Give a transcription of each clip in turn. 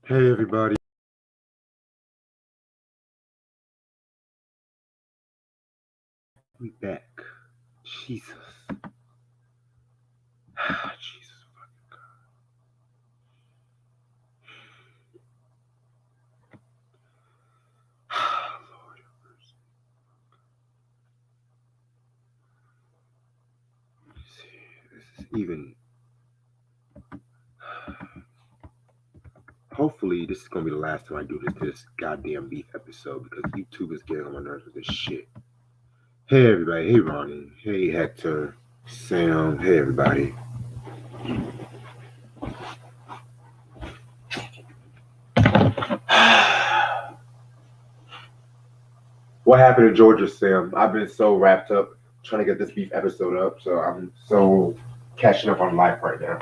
Hey everybody, we back. Jesus. Jesus fucking God. Lord have mercy. This is even. Hopefully, this is gonna be the last time I do this goddamn beef episode because YouTube is getting on my nerves with this shit. Hey everybody, hey Ronnie, hey Hector, Sam, hey everybody. What happened to Georgia, Sam? I've been so wrapped up trying to get this beef episode up, so I'm so catching up on life right now.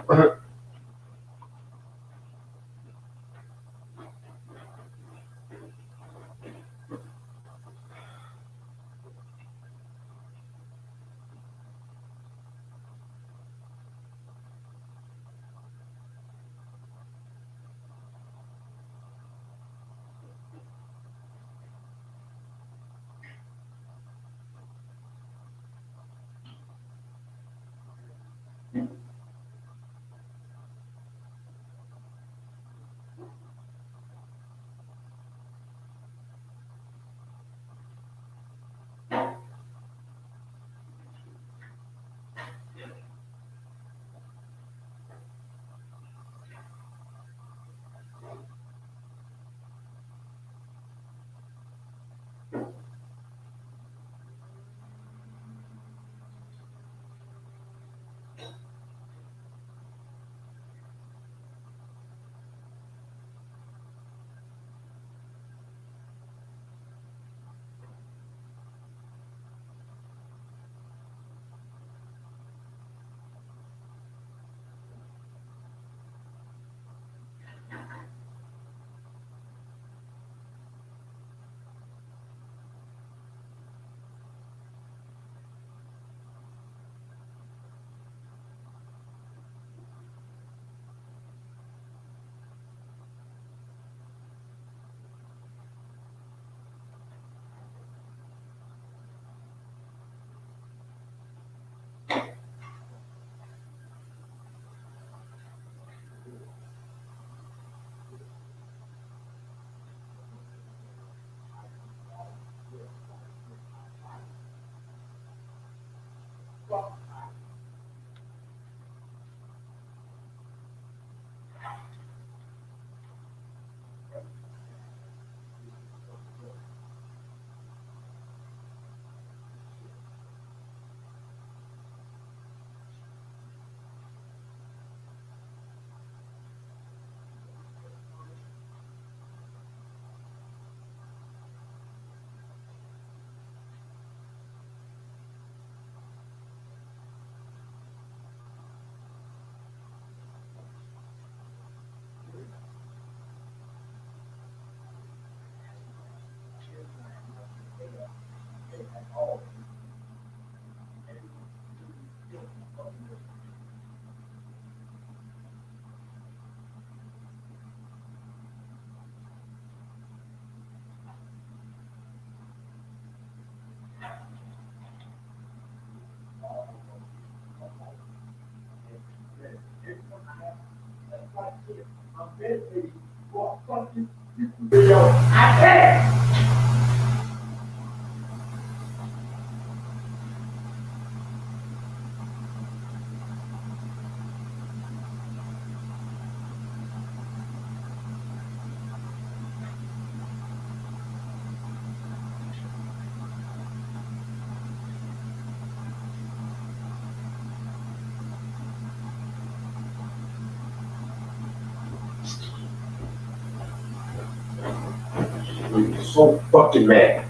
I'm so fucking mad.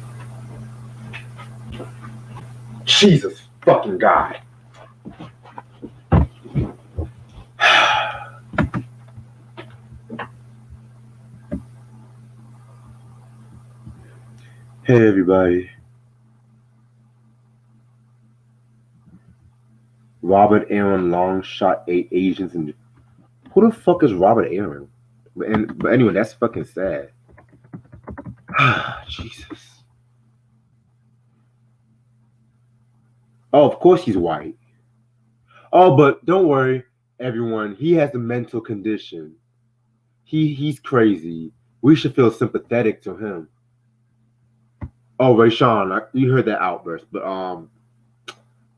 Jesus fucking God. Hey everybody. Robert Aaron Long shot 8 Asians in. Who the fuck is Robert Aaron? But anyway, that's fucking sad. Jesus. Oh, of course he's white. Oh, but don't worry, everyone. He has a mental condition. He's crazy. We should feel sympathetic to him. Oh, Rayshawn, you heard that outburst, but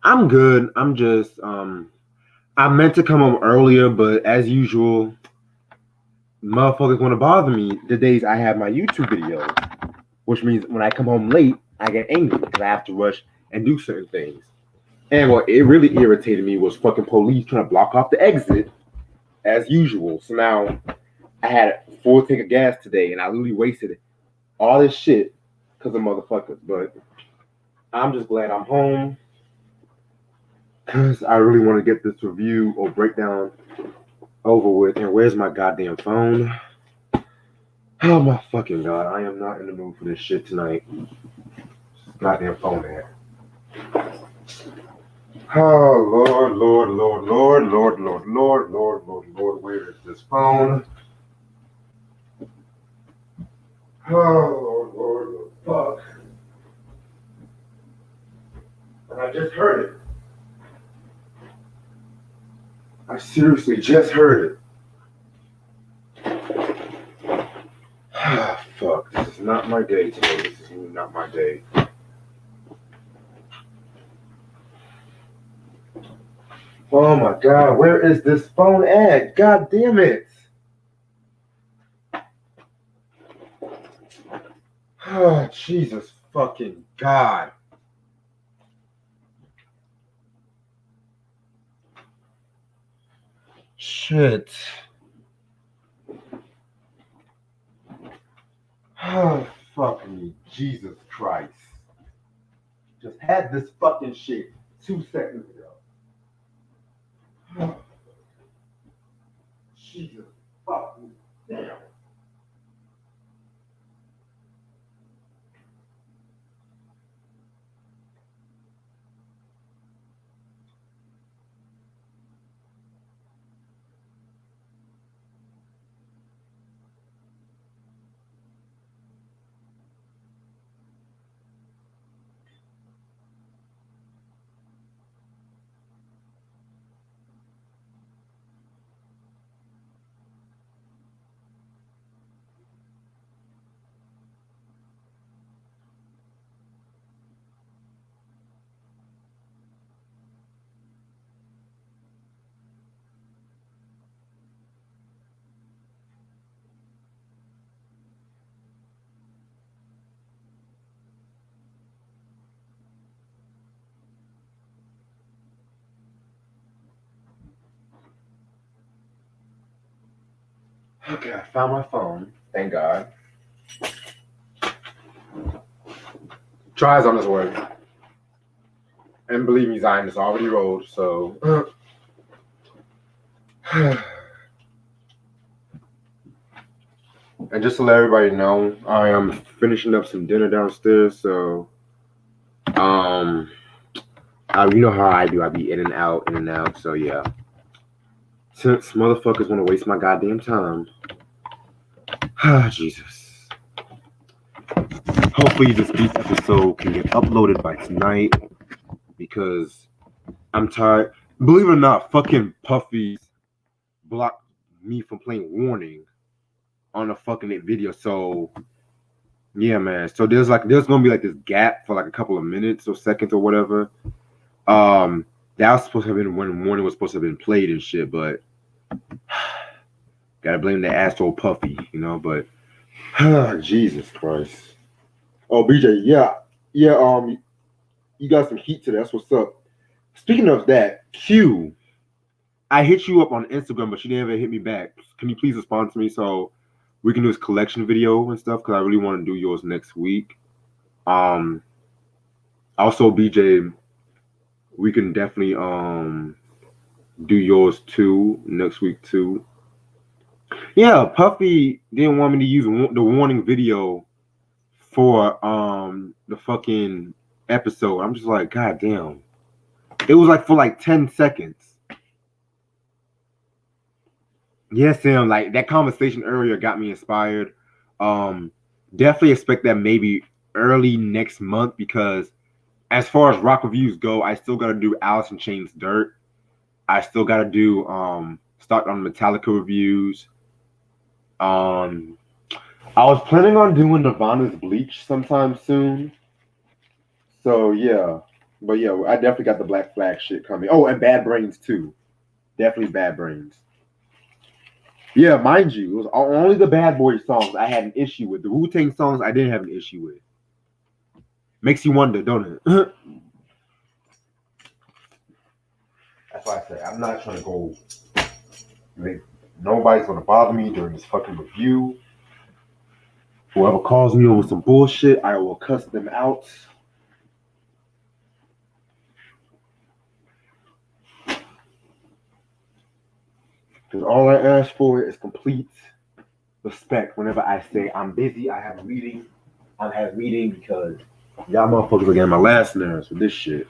I'm good. I'm just I meant to come home earlier, but as usual, motherfuckers want to bother me the days I have my YouTube videos, which means when I come home late, I get angry because I have to rush and do certain things. And what it really irritated me was fucking police trying to block off the exit as usual. So now I had a full tank of gas today, and I literally wasted all this shit because of motherfuckers. But I'm just glad I'm home because I really want to get this review or breakdown over with. And where's my goddamn phone? Oh my fucking god, I am not in the mood for this shit tonight. Goddamn phone there. Oh Lord, Lord, Lord, Lord, Lord, Lord, Lord, Lord, Lord, Lord, where is this phone? Oh Lord, Lord, Lord, fuck. And I just heard it. I seriously just heard it. Ah, fuck, this is not my day today. This is not my day. Oh my god, where is this phone at? God damn it. Oh, Jesus fucking God. Shit. Oh, fuck me. Jesus Christ. Just had this fucking shit 2 seconds ago. Oh, Jesus fucking damn. Okay, I found my phone. Thank God. Tries on his way. And believe me, Zion is already rolled, so. And just to let everybody know, I am finishing up some dinner downstairs, so you know how I do. I be in and out, so yeah. Since motherfuckers want to waste my goddamn time. Jesus. Hopefully this week's episode can get uploaded by tonight because I'm tired. Believe it or not, fucking Puffy blocked me from playing Warning on a fucking video. So yeah, man. So there's gonna be like this gap for like a couple of minutes or seconds or whatever. That was supposed to have been when Warning was supposed to have been played and shit, but gotta blame the asshole Puffy, you know. But Jesus Christ. Oh, BJ, yeah. You got some heat today. That's what's up. Speaking of that, Q, I hit you up on Instagram, but you never hit me back. Can you please respond to me so we can do this collection video and stuff? Because I really want to do yours next week. Also, BJ, we can definitely do yours too next week too. Yeah, Puffy didn't want me to use the Warning video for the fucking episode. I'm just like, god damn. It was like for like 10 seconds. Yeah, Sam, like that conversation earlier got me inspired. Um, Definitely expect that maybe early next month because as far as rock reviews go, I still gotta do Alice in Chains Dirt. I still gotta do start on Metallica reviews. Um I was planning on doing Nirvana's Bleach sometime soon. So yeah. But yeah, I definitely got the Black Flag shit coming. Oh, and Bad Brains too. Definitely Bad Brains. Yeah, mind you, it was only the Bad Boy songs I had an issue with. The Wu Tang songs I didn't have an issue with. Makes you wonder, don't it? That's why I said I'm not trying to go. Like, nobody's gonna bother me during this fucking review. Whoever calls me over some bullshit, I will cuss them out. Because all I ask for is complete respect whenever I say I'm busy, I have a meeting. I have a meeting because y'all motherfuckers are getting my last nerves with this shit.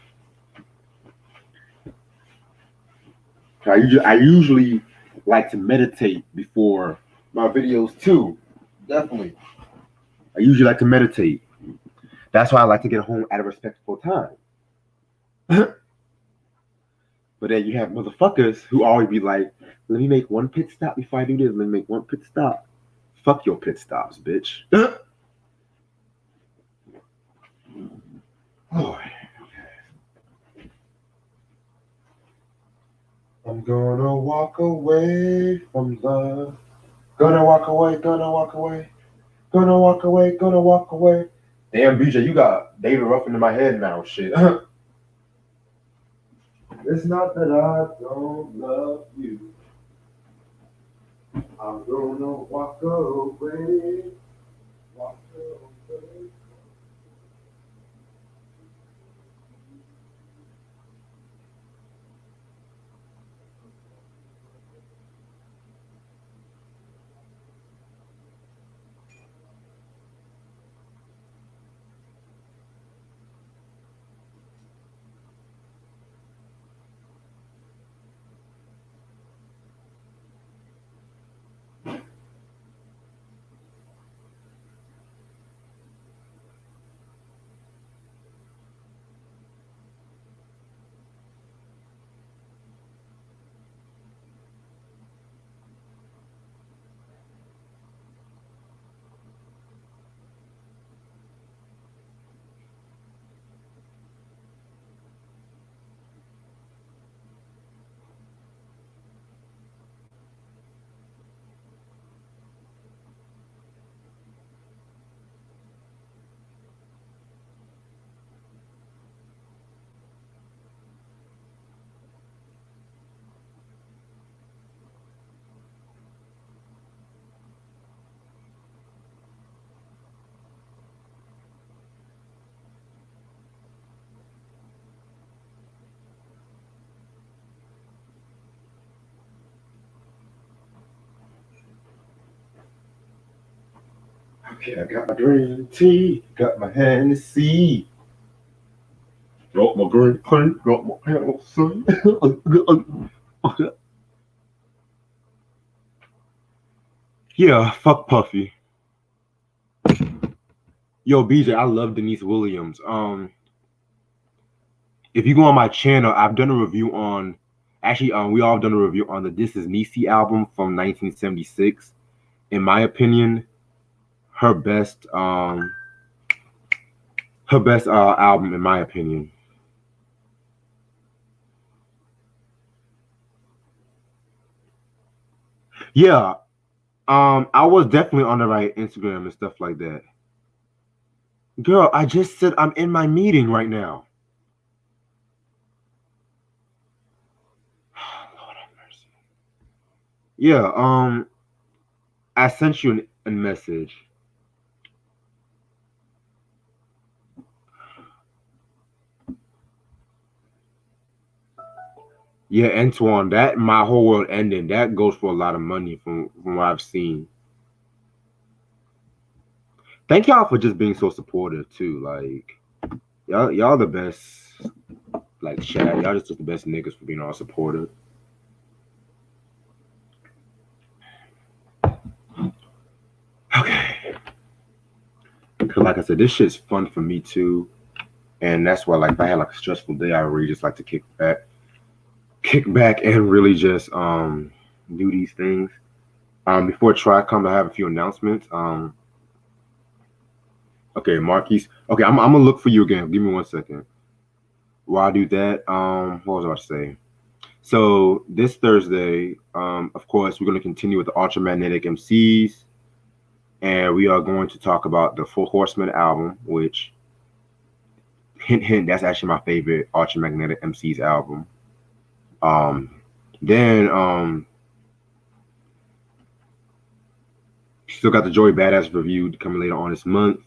I usually like to meditate before my videos too. Definitely. I usually like to meditate. That's why I like to get home at a respectful time. But then you have motherfuckers who always be like, let me make one pit stop before I do this. Let me make one pit stop. Fuck your pit stops, bitch. Oh, I'm gonna walk away from love. Gonna walk away, gonna walk away. Gonna walk away, gonna walk away. Damn, BJ, you got David Ruffin in my head now, shit. It's not that I don't love you. I'm gonna walk away. Walk away. Okay, I got my green tea, got my Hennessy. Got my green tea, got my Hennessy. Yeah, fuck Puffy. Yo, BJ, I love Denise Williams. If you go on my channel, I've done a review on. Actually, we all done a review on the This Is Niecy album from 1976. In my opinion, her best, album. In my opinion, yeah. I was definitely on the right Instagram and stuff like that. Girl, I just said I'm in my meeting right now. Lord have mercy. Yeah, I sent you a message. Yeah, Antoine, that My Whole World Ending, that goes for a lot of money from what I've seen. Thank y'all for just being so supportive too. Like y'all the best. Like Chad, y'all just the best niggas for being all supportive. like I said, this shit's fun for me too, and that's why like if I had like a stressful day, I really just like to kick back, and really just do these things. Before try come, I have a few announcements. Okay, Marquise. Okay, I'm gonna look for you again. Give me 1 second. While I do that, what was I about to say? So this Thursday, of course, we're gonna continue with the Ultramagnetic MCs, and we are going to talk about the Four Horsemen album, which hint hint, that's actually my favorite Ultramagnetic MCs album. Um, then still got the Joey Badass review coming later on this month.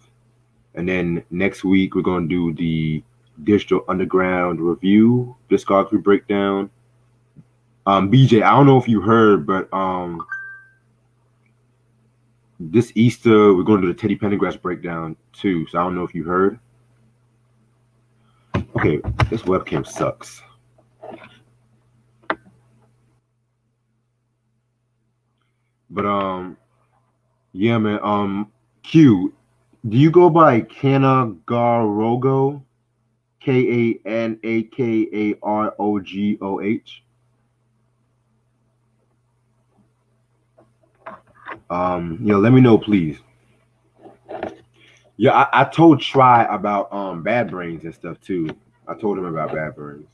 And then next week we're gonna do the Digital Underground review, discography breakdown. BJ, I don't know if you heard, but this Easter we're gonna do the Teddy Pendergrass breakdown too. So I don't know if you heard. Okay, this webcam sucks. But yeah, man. Q, do you go by Kanagarogo? Kanakarogoh? Let me know, please. Yeah, I told Try about Bad Brains and stuff too. I told him about Bad Brains.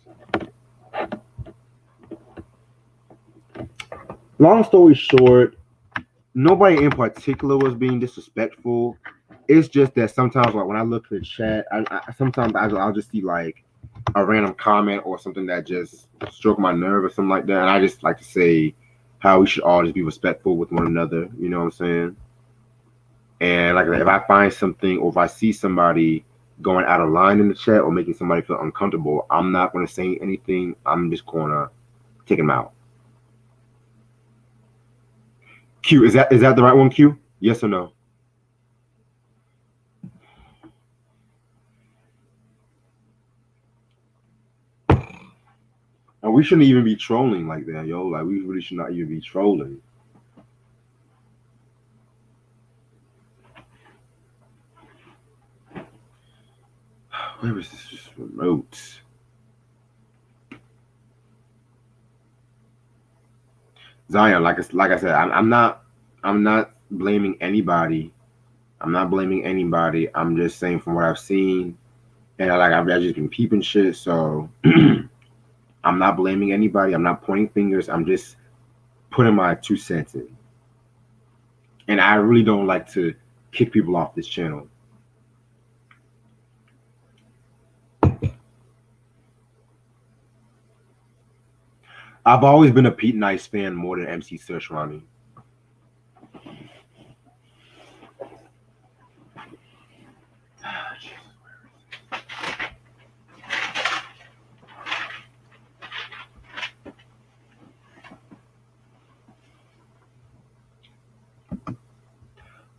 Long story short, nobody in particular was being disrespectful. It's just that sometimes, like when I look at the chat, sometimes I'll just see like a random comment or something that just struck my nerve or something like that, and I just like to say how we should all just be respectful with one another. You know what I'm saying? And like if I find something or if I see somebody going out of line in the chat or making somebody feel uncomfortable, I'm not going to say anything. I'm just going to take them out. Q, is that the right one, Q? Yes or no? And we shouldn't even be trolling like that, yo. Like we really should not even be trolling. Where is this remote? Zion, like I said, I'm not blaming anybody. I'm not blaming anybody. I'm just saying from what I've seen, and I've just been peeping shit. So I'm not blaming anybody. I'm not pointing fingers. I'm just putting my 2 cents in. And I really don't like to kick people off this channel. I've always been a Pete Nice fan more than MC Search Ronnie.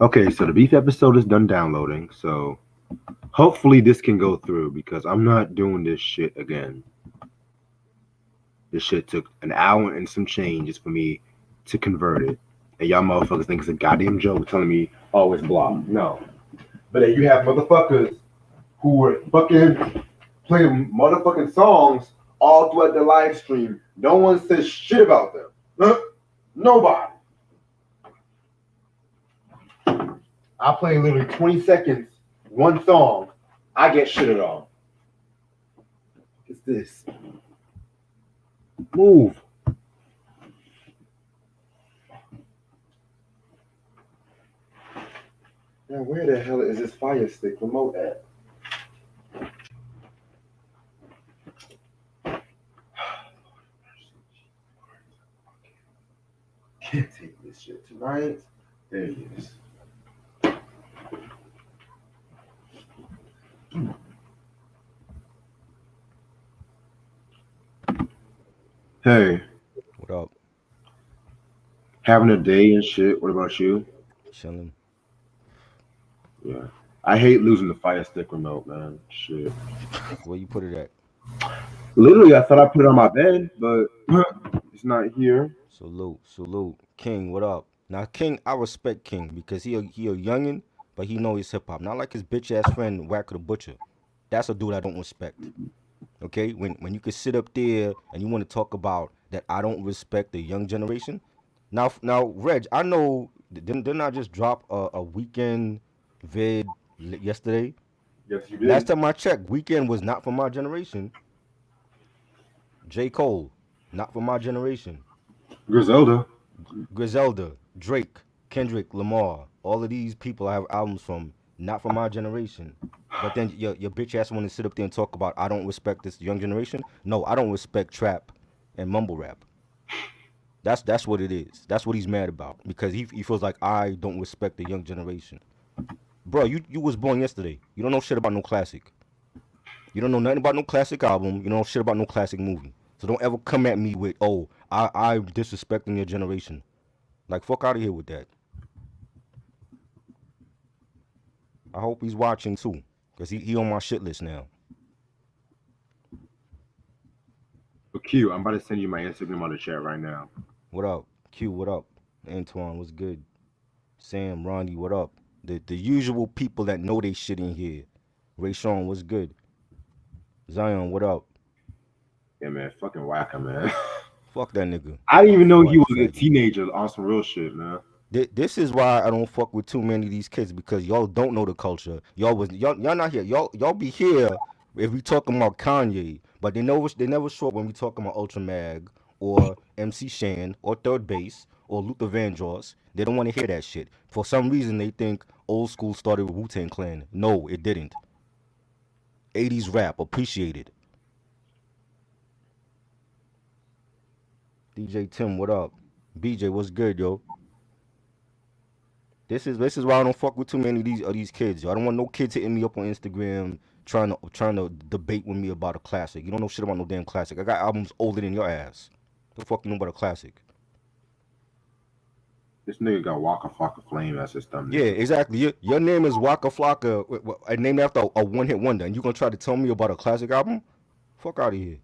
Okay, so the beef episode is done downloading, so hopefully this can go through because I'm not doing this shit again. This shit took an hour and some change just for me to convert it. And y'all motherfuckers think it's a goddamn joke telling me, oh, it's blocked. No. But then you have motherfuckers who were fucking playing motherfucking songs all throughout the live stream. No one says shit about them. Nobody. I play literally 20 seconds, one song, I get shitted on. What's this? Move. Now, where the hell is this Fire Stick remote at? Can't take this shit tonight. There it is. Hey. What up? Having a day and shit. What about you? Chilling. Yeah. I hate losing the Fire Stick remote, man. Shit. Where you put it at? Literally, I thought I put it on my bed, but it's not here. Salute. King, what up? Now King, I respect King because he a youngin, but he know he's hip hop. Not like his bitch ass friend Whack the Butcher. That's a dude I don't respect. Okay, when you could sit up there and you want to talk about that I don't respect the young generation. Now, Reg, I know didn't I just drop a weekend vid yesterday? Yes, you Last did. time I checked, weekend was not for my generation. J. Cole, not for my generation. Griselda. Griselda, Drake, Kendrick Lamar, all of these people I have albums from, not from my generation. But then your bitch ass want to sit up there and talk about I don't respect this young generation. No, I don't respect trap and mumble rap. That's what it is. That's what he's mad about because he feels like I don't respect the young generation. Bro, you was born yesterday. You don't know shit about no classic. You don't know nothing about no classic album. You don't know shit about no classic movie. So don't ever come at me with I'm disrespecting your generation. Like fuck out of here with that. I hope he's watching too, cause he on my shit list now. But Q, I'm about to send you my Instagram on the chat right now. What up, Q? What up, Antoine? What's good? Sam, Ronnie, what up? The usual people that know they shit in here. Ray Sean, what's good? Zion, what up? Yeah, man, fucking whacker, man. Fuck that nigga. I didn't even know he White was a faggot. teenager on some real shit, man. This is why I don't fuck with too many of these kids because y'all don't know the culture. Y'all not here. Y'all be here if we talking about Kanye, but they never show up when we talking about Ultra Mag or MC Shan or Third Base or Luther Vandross. They don't want to hear that shit. For some reason they think old school started with Wu-Tang Clan. No, it didn't. 80s rap, appreciate it. DJ Tim, what up? BJ, what's good, yo? This is why I don't fuck with too many of these kids. Yo. I don't want no kids hitting me up on Instagram trying to debate with me about a classic. You don't know shit about no damn classic. I got albums older than your ass. The fuck you know about a classic? This nigga got Waka Flocka Flame as his Yeah, thumbnail. exactly. Your name is Waka Flocka, named after a one hit wonder, and you gonna try to tell me about a classic album? Fuck out of here.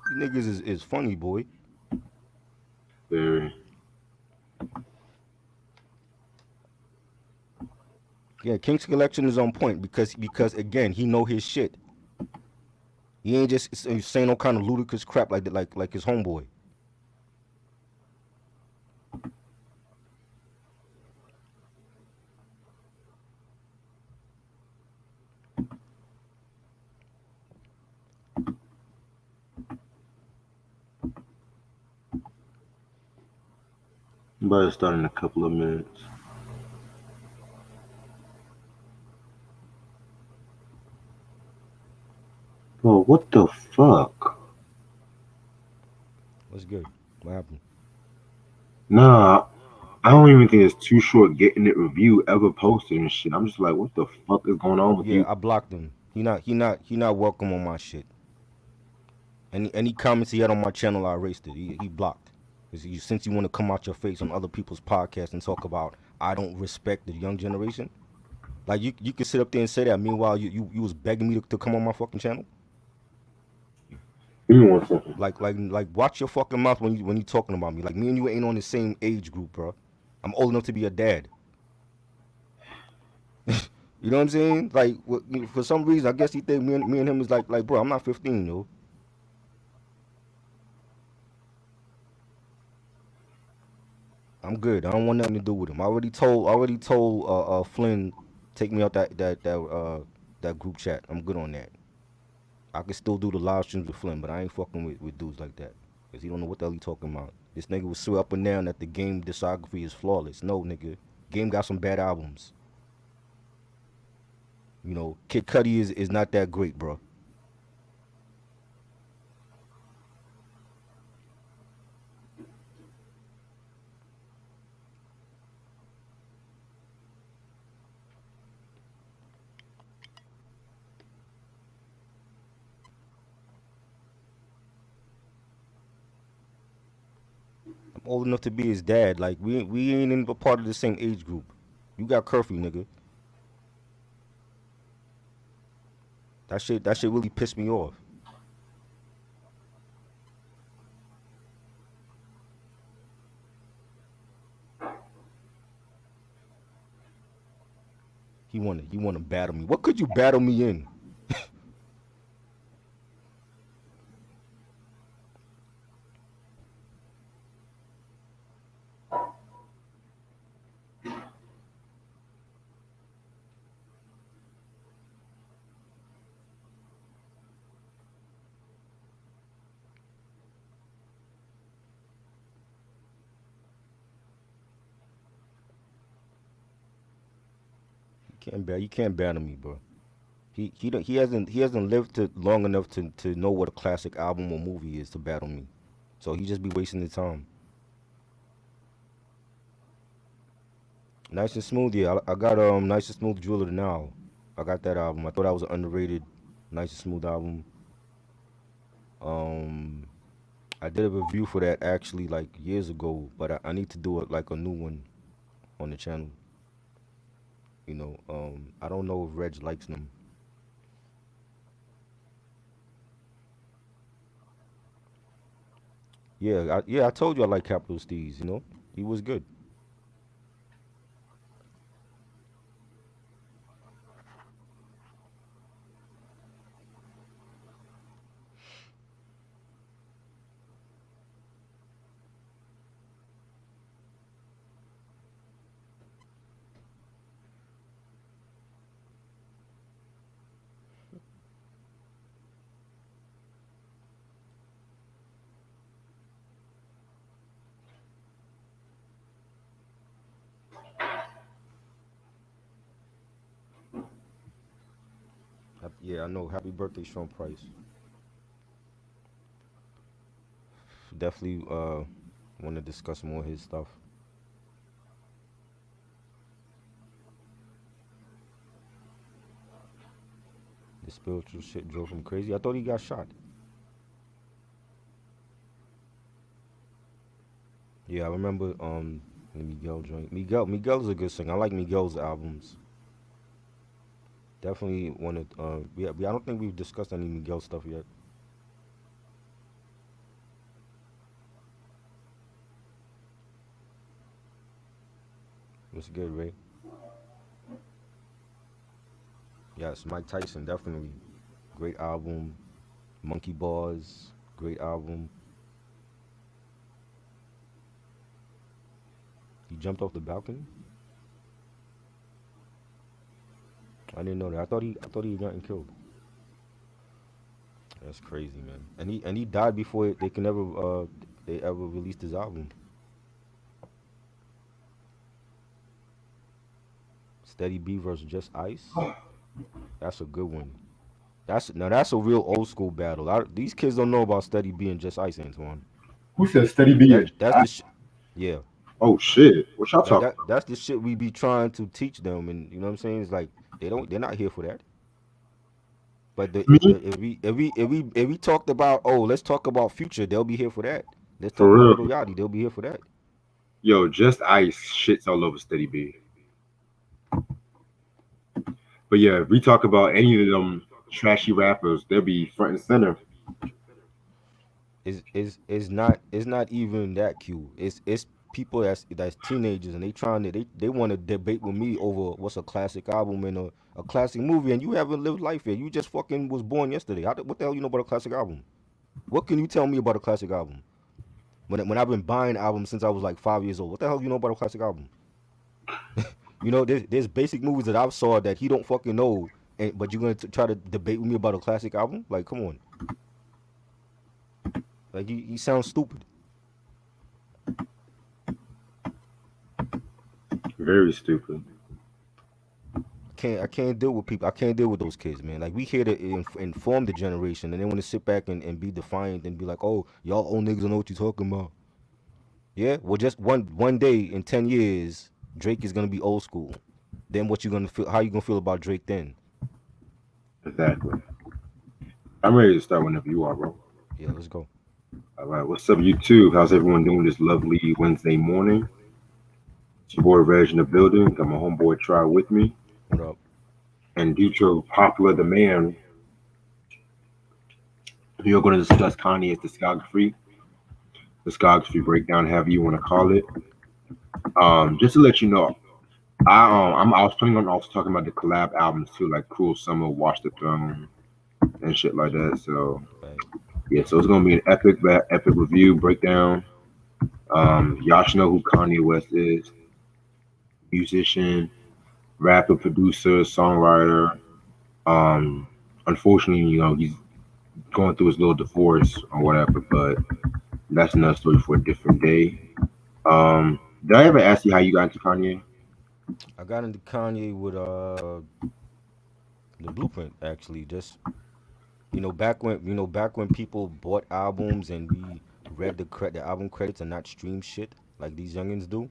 You niggas is funny, boy. Very. Yeah, King's Collection is on point because again he know his shit. He ain't just saying no kind of ludicrous crap like that, like his homeboy. I'm about to start in a couple of minutes. Bro, what the fuck? What's good? What happened? Nah, I don't even think it's too short getting it review ever posted and shit. I'm just like, what the fuck is going on with Yeah, you? I blocked him. He not welcome on my shit. Any comments he had on my channel, I erased it. He blocked. Since you want to come out your face on other people's podcasts and talk about I don't respect the young generation. Like you can sit up there and say that. Meanwhile, you was begging me to come on my fucking channel. Give me 1 second. Like watch your fucking mouth when you talking about me. Like me and you ain't on the same age group, bro. I'm old enough to be a dad. You know what I'm saying? Like for some reason, I guess he think me and him is like bro. I'm not 15, yo. I'm good. I don't want nothing to do with him. I already told Flynn take me out that group chat. I'm good on that. I can still do the live streams with Flynn, but I ain't fucking with dudes like that. Cause he don't know what the hell he talking about. This nigga was swear up and down that the game discography is flawless. No, nigga. Game got some bad albums. You know, Kid Cudi is not that great, bro. I'm old enough to be his dad. Like we ain't even a part of the same age group. You got curfew, nigga. That shit really pissed me off. He wanna battle me. What could you battle me in? You can't battle me, bro. He hasn't lived to long enough to know what a classic album or movie is to battle me. So he just be wasting the time. Nice and Smooth, yeah. I got Nice and Smooth Jeweler now. I got that album. I thought that was an underrated Nice and Smooth album. Um, I did a review for that actually like years ago, but I need to do it like a new one on the channel. I don't know if Reg likes them. Yeah, I told you I like Capital Steez. He was good. Yeah, I know. Happy birthday, Sean Price. Definitely want to discuss more of his stuff. The spiritual shit drove him crazy. I thought he got shot. Yeah, I remember the Miguel joint. Miguel is a good singer. I like Miguel's albums. Definitely wanted. I don't think we've discussed any Miguel stuff yet. What's good, Ray? Yes, Mike Tyson, definitely. Great album. Monkey Bars, great album. He jumped off the balcony. I didn't know that. I thought he had gotten killed. That's crazy, man. And he died before they ever released his album. Steady B versus Just Ice. That's a good one. That's a real old school battle. These kids don't know about Steady B and Just Ice, Antoine. Who said Steady B? That's the yeah. Oh shit! What y'all Like talking that that's the shit we be trying to teach them, and you know what I'm saying? It's like they're not here for that. But about? Me? if we talked about, let's talk about Future, they'll be here for that. Let's For talk about real? Little Yachty, they'll be here for that. Yo, just ice shits all over Steady B. But yeah, if we talk about any of them trashy rappers, they'll be front and center. It's not even that cute. It's people that's teenagers, and they want to debate with me over what's a classic album and a classic movie, and you haven't lived life yet. You just fucking was born yesterday. What the hell you know about a classic album? What can you tell me about a classic album? When I've been buying albums since I was like 5 years old. What the hell you know about a classic album? There's basic movies that I've saw that he don't fucking know, but you're gonna try to debate with me about a classic album? Like, come on. Like, you sound stupid. Very stupid. I can't deal with people. I can't deal with those kids, man. Like, we here to inform the generation, and they want to sit back and be defiant and be like, oh, y'all old niggas don't know what you talking about. Yeah, well, just one day in 10 years, Drake is gonna be old school. Then what you gonna feel? How you gonna feel about Drake then? Exactly. I'm ready to start whenever you are, bro. Yeah, let's go. All right, what's up, YouTube? How's everyone doing this lovely Wednesday morning? It's your boy Reg in the building. Got my homeboy Try with me. What up? And due to popular demand, we are going to discuss Kanye's discography breakdown, however you want to call it. Just to let you know, I was planning on also talking about the collab albums too, like Cruel Summer, Watch the Throne, and shit like that. So Right. yeah, so it's gonna be an epic review breakdown. Y'all should know who Kanye West is: musician, rapper, producer, songwriter. Um, Unfortunately, he's going through his little divorce or whatever, but that's another story for a different day. Did I ever ask you how you got into Kanye? I got into Kanye with the Blueprint actually. Just back when people bought albums and we read the album credits and not stream shit like these youngins do.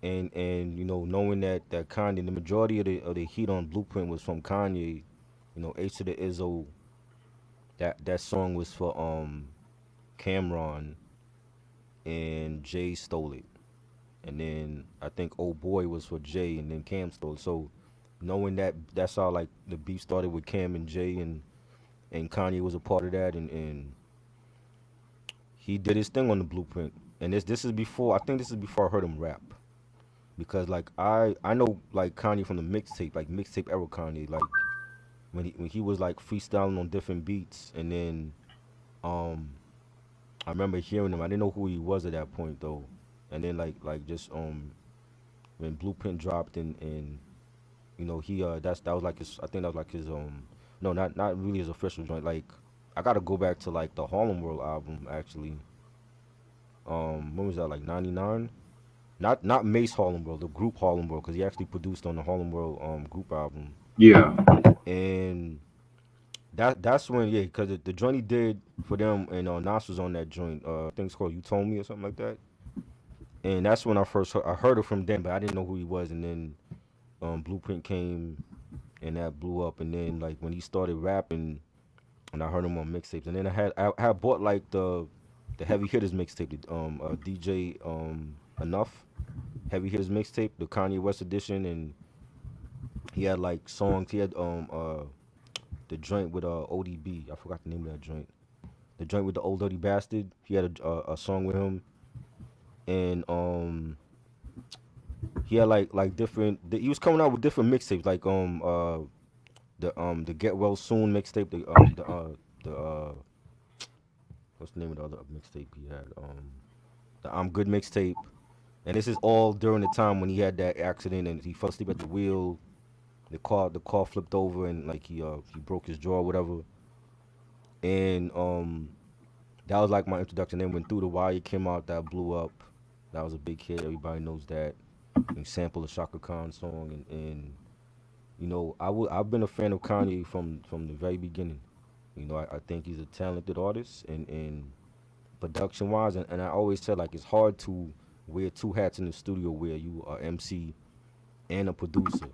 And knowing that Kanye, the majority of the heat on Blueprint was from Kanye. H to the Izzo. That song was for Cameron, and Jay stole it. And then I think Oh Boy was for Jay, and then Cam stole it. So knowing that's how like the beef started with Cam and Jay, and Kanye was a part of that, and he did his thing on the Blueprint. And this is before, I think this is before I heard him rap, because like I know like Kanye from the mixtape, like mixtape era Kanye, like when he was like freestyling on different beats. And then um I remember hearing him. I didn't know who he was at that point though. And then like just when Blueprint dropped, and he that was like his, I think that was like his no, not really his official joint. Like I gotta go back to like the Harlem World album actually. When was that, like 99? Not Mace Harlem World, the group Harlem World, because he actually produced on the Harlem World group album. Yeah. And that's when, yeah, because the joint he did for them, and Nas was on that joint. I think it's called "You Told Me" or something like that. And that's when I heard it from them, but I didn't know who he was. And then Blueprint came, and that blew up. And then like when he started rapping, and I heard him on mixtapes. And then I had bought like the Heavy Hitters mixtape, the DJ Enough Heavy Hitters mixtape, the Kanye West edition. And he had like songs. He had the joint with ODB. I forgot the name of that joint. The joint with the Old Dirty Bastard. He had a song with him. And he had like different. He was coming out with different mixtapes, like the Get Well Soon mixtape. The what's the name of the other mixtape he had? The I'm Good mixtape. And this is all during the time when he had that accident and he fell asleep at the wheel. The car flipped over, and like he broke his jaw or whatever. And that was like my introduction. Then when Through the Wire came out, that blew up. That was a big hit. Everybody knows that. And sampled a Shaka Khan song, and I've been a fan of Kanye from the very beginning. I think he's a talented artist, and production wise, and I always said like it's hard to wear two hats in the studio where you are MC and a producer.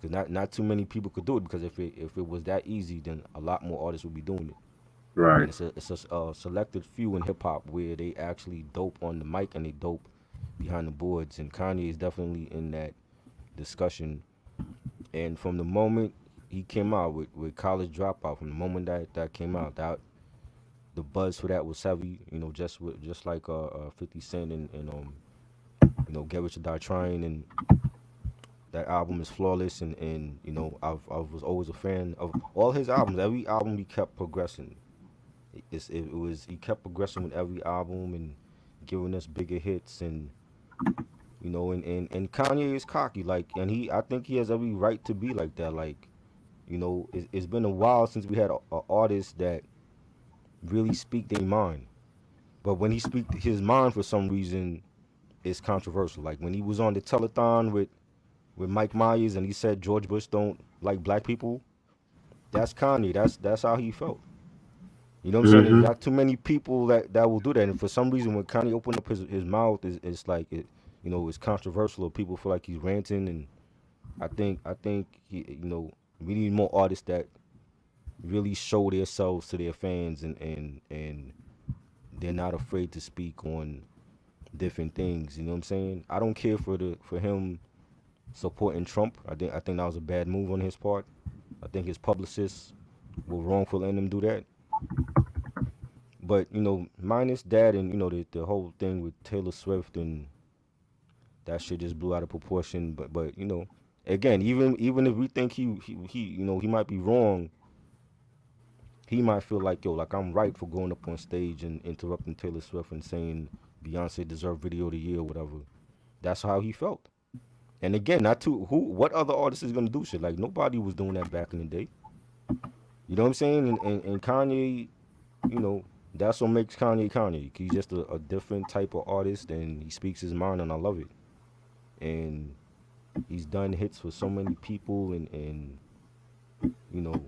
Because not too many people could do it, because if it was that easy, then a lot more artists would be doing it. Right. And it's a selected few in hip hop where they actually dope on the mic and they dope behind the boards. And Kanye is definitely in that discussion. And from the moment he came out with College Dropout, from the moment that came out, that the buzz for that was heavy. Just like 50 Cent, and Get Rich or Die Trying, and that album is flawless. And I was always a fan of all his albums. Every album he kept progressing. It was he kept progressing with every album and giving us bigger hits. And and Kanye is cocky, like, and I think he has every right to be like that. Like, it's been a while since we had a artist that really speak their mind. But when he speak his mind, for some reason, it's controversial. Like when he was on the telethon with Mike Myers, and he said George Bush don't like black people. That's Kanye. That's how he felt. You know what I'm saying? There's Mm-hmm. not too many people that will do that. And for some reason, when Kanye opened up his mouth, it's like it's controversial. Or people feel like he's ranting. And I think we need more artists that really show themselves to their fans, and they're not afraid to speak on different things. You know what I'm saying? I don't care for him supporting Trump. I think that was a bad move on his part. I think his publicists were wrong for letting him do that. But minus that, and the whole thing with Taylor Swift, and that shit just blew out of proportion. But you know, again, even if we think he you know he might be wrong, he might feel like yo, like I'm right for going up on stage and interrupting Taylor Swift and saying Beyonce deserved Video of the Year or whatever. That's how he felt. And again, not to who, what other artist is gonna do shit like nobody was doing that back in the day. You know what I'm saying? And Kanye, you know, that's what makes Kanye Kanye. He's just a different type of artist, and he speaks his mind, and I love it. And he's done hits for so many people, and you know,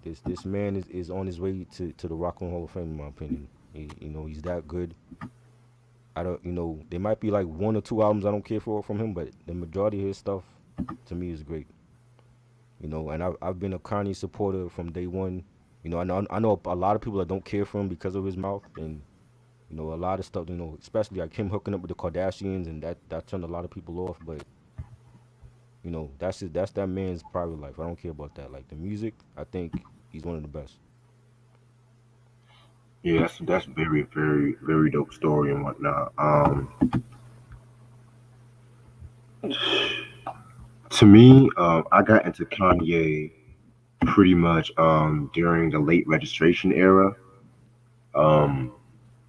this man is on his way to the Rock and Roll Hall of Fame, in my opinion. You know, he's that good. I don't, you know, there might be like one or two albums I don't care for from him, but the majority of his stuff to me is great. You know, and I've been a Kanye supporter from day one. You know, I know a lot of people that don't care for him because of his mouth, and you know, a lot of stuff. You know, especially like him hooking up with the Kardashians, and that turned a lot of people off. But you know, that's that man's private life. I don't care about that. Like the music, I think he's one of the best. Yeah, that's very, very, very dope story and whatnot. To me, I got into Kanye pretty much during the late registration era. Um,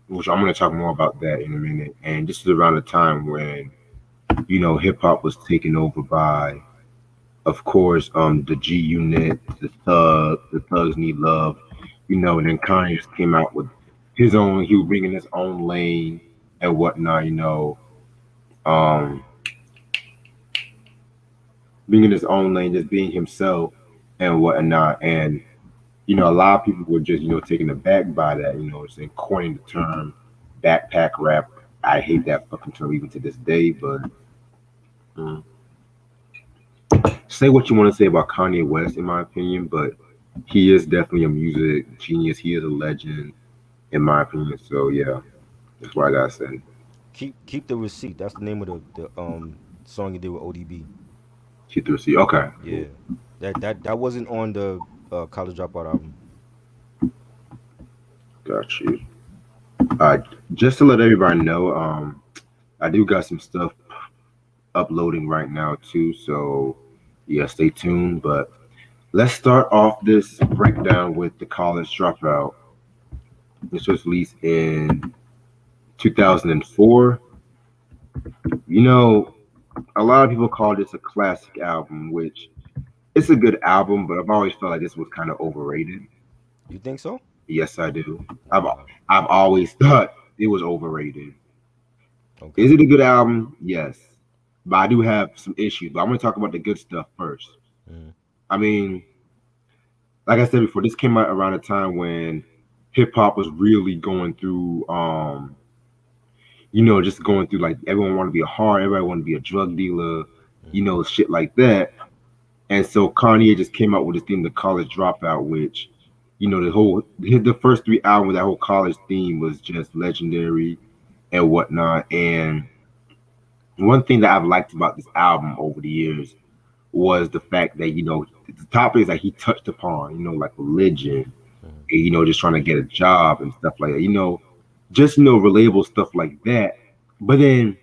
which I'm gonna talk more about that in a minute. And this is around the time when hip hop was taken over by, of course, the G Unit, the Thugs Need Love, and then Kanye just came out with his own. He was bringing his own lane and whatnot. Um, Being in his own lane, just being himself and whatnot. And a lot of people were just taken aback by that. Saying coining the term backpack rap. I hate that fucking term even to this day. But mm, say what you want to say about Kanye West, in my opinion, but he is definitely a music genius. He is a legend, in my opinion. So yeah, that's what I gotta say. Keep the receipt. That's the name of the song he did with ODB. Keep the receipt. Okay, cool. Yeah, that wasn't on the College Dropout album. Got you. Uh, just to let everybody know, I do got some stuff uploading right now too. So yeah, stay tuned. But let's start off this breakdown with the College Dropout. This was released in 2004. You know, a lot of people call this a classic album, which it's a good album, but I've always felt like this was kind of overrated. You think so? Yes, I do. I've Wow. I've always thought it was overrated. Is Okay. it a good album? Yes, but I do have some issues. But I'm going to talk about the good stuff first. Mm-hmm. I mean, like I said before, this came out around a time when hip hop was really going through, just going through like everyone wanted to be a hard, everybody wanted to be a drug dealer, Mm-hmm. shit like that. And so Kanye just came out with this theme, the college dropout, which, the first three albums, that whole college theme was just legendary and whatnot. And one thing that I've liked about this album over the years was the fact that, the topics that he touched upon, like religion, Mm-hmm. and, just trying to get a job and stuff like that, just, relatable stuff like that. But then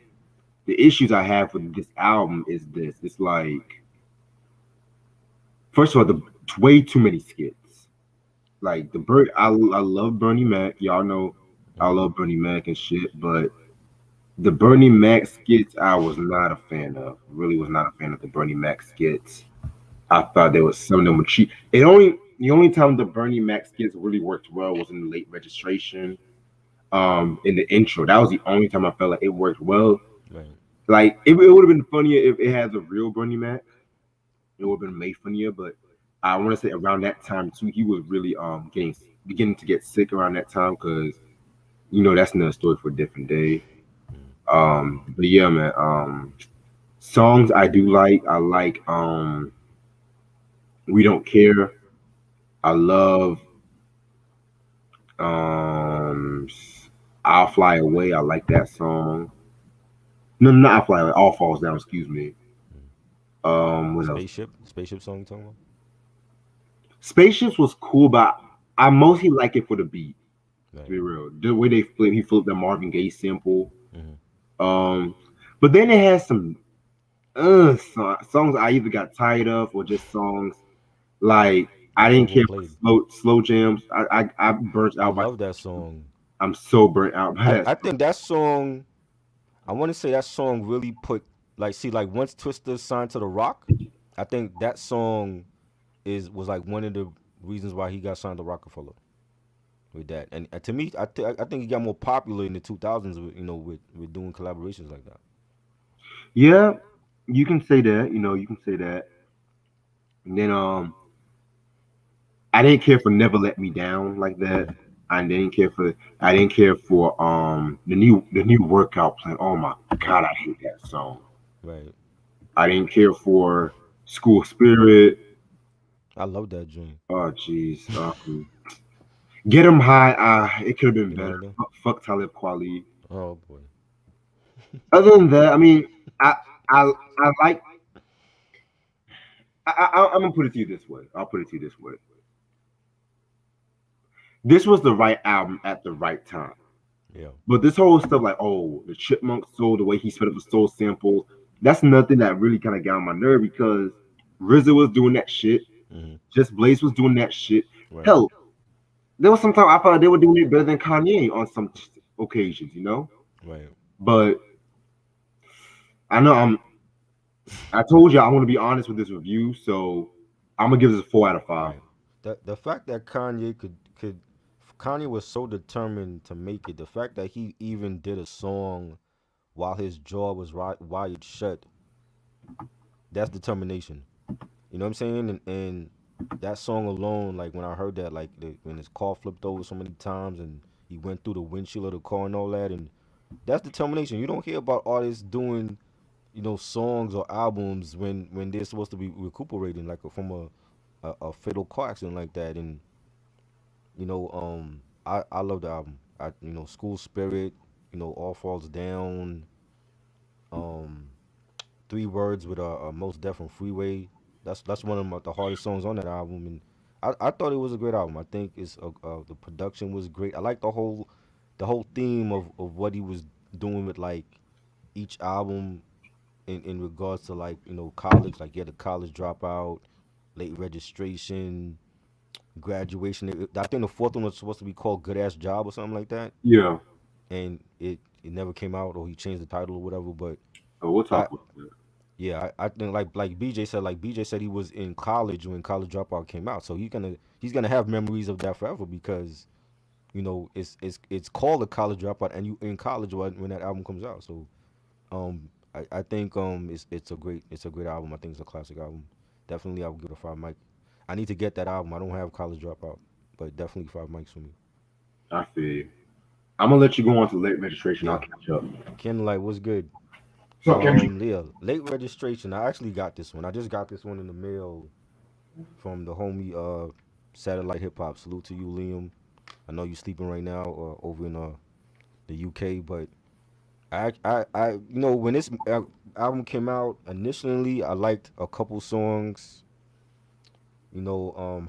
the issues I have with this album is this. It's like, first of all, the way too many skits. Like I love Bernie Mac. Y'all know I Mm-hmm. love Bernie Mac and shit, but the Bernie Mac skits I was not a fan of. Really was not a fan of the Bernie Mac skits. I thought there was some of them were cheap. The only time the Bernie Mac skits really worked well was in the late registration. In the intro. That was the only time I felt like it worked well. Right. Like it would have been funnier if it had a real Bernie Mac. It would have been made funnier, but I want to say around that time too, he was really getting beginning to get sick around that time because that's another story for a different day. Mm-hmm. But yeah, man. Songs I do like. I like We Don't Care. I love um I'll Fly Away. I like that song. No, not I'll Fly Away. All Falls Down. Excuse me. What else? Spaceship song you talking about? Spaceships was cool, but I mostly like it for the beat. To Right. be real, the way he flipped the Marvin Gaye sample. Mm-hmm. Um, But then it has some songs I either got tired of or just songs like I It's didn't care for overplayed. slow jams. I burnt I out by love that song. I'm so burnt out by that I song. think that song. I want to say that song really put like see like once Twister signed to the Rock, I think that song is was like one of the reasons why he got signed to Rockefeller with that. And to me, I think he got more popular in the 2000s with with doing collaborations like that. Yeah, you can say that. You can say that. And then I didn't care for Never Let Me Down like that. I didn't care for the new workout plan. Oh my god, I hate that song. Right. I didn't care for School Spirit. I love that joint. Oh jeez. Get 'em high. It could have been You know better. what I mean? Fuck Talib Kweli. Oh boy. Other than that, I mean, I like. I'm gonna put it to you this way. I'll put it to you this way. This was the right album at the right time. Yeah. But this whole stuff, like, oh, the Chipmunk soul, the way he sped up the soul samples, that's nothing that really kind of got on my nerve because RZA was doing that shit. Hmm. Just Blaze was doing that shit. Right. Hell, there was some time I felt like they were doing it better than Kanye on some occasions. Right. But I know I told you I want to be honest with this review, so I'm gonna give this a 4 out of 5. Right. The fact that Kanye could Kanye was so determined to make it. The fact that he even did a song while his jaw was wired shut. That's determination. You know what I'm saying? And that song alone, like when I heard that, like when his car flipped over so many times and he went through the windshield of the car and all that, and that's determination. You don't hear about artists doing, songs or albums when they're supposed to be recuperating, like from a fatal car accident like that. And I love the album. School Spirit, All Falls Down, um, Three Words with a Most Def and Freeway. That's one of the hardest songs on that album, and I thought it was a great album. I think the production was great. I like the whole theme of what he was doing with like each album in regards to like college, like the college dropout, late registration, graduation. I think the fourth one was supposed to be called Good Ass Job or something like that, Yeah, and it never came out or he changed the title or whatever. But we'll I talk about that. yeah, I think like BJ said he was in college when College Dropout came out, so he's gonna have memories of that forever because it's called a College Dropout and you in college when that album comes out. So I think it's a great album. I think it's a classic album. Definitely, I would give it a 5 mic. I need to get that album. I don't have College Dropout, but definitely 5 mics for me. I feel you. I'm gonna let you go on to late registration. I'll Yeah, catch up. Ken, like, what's good? So, Kendrick. Yeah, late registration. I actually got this one. I just got this one in the mail from the homie Satellite Hip Hop. Salute to you, Liam. I know you sleeping right now over in the UK, but when this album came out initially, I liked a couple songs.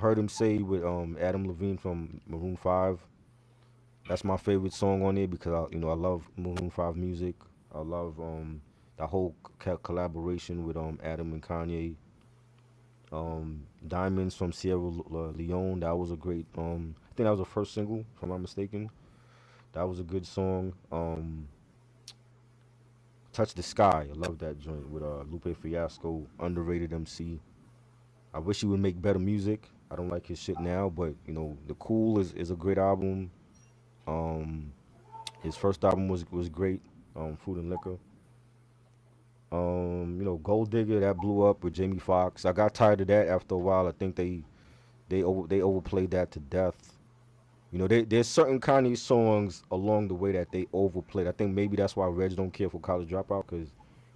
Heard him say with Adam Levine from Maroon Five. That's my favorite song on it because I love Maroon Five music. I love the whole collaboration with Adam and Kanye. Diamonds from Sierra Leone. That was a great. I think that was the first single, if I'm not mistaken. That was a good song. Touch the Sky. I love that joint with Lupe Fiasco, underrated MC. I wish he would make better music. I don't like his shit now, but The Cool is a great album. Um, his first album was great. Food and Liquor. Gold Digger that blew up with Jamie Foxx. I got tired of that after a while. I think they overplayed that to death. There's certain Kanye songs along the way that they overplayed. I think maybe that's why Reg don't care for College Dropout because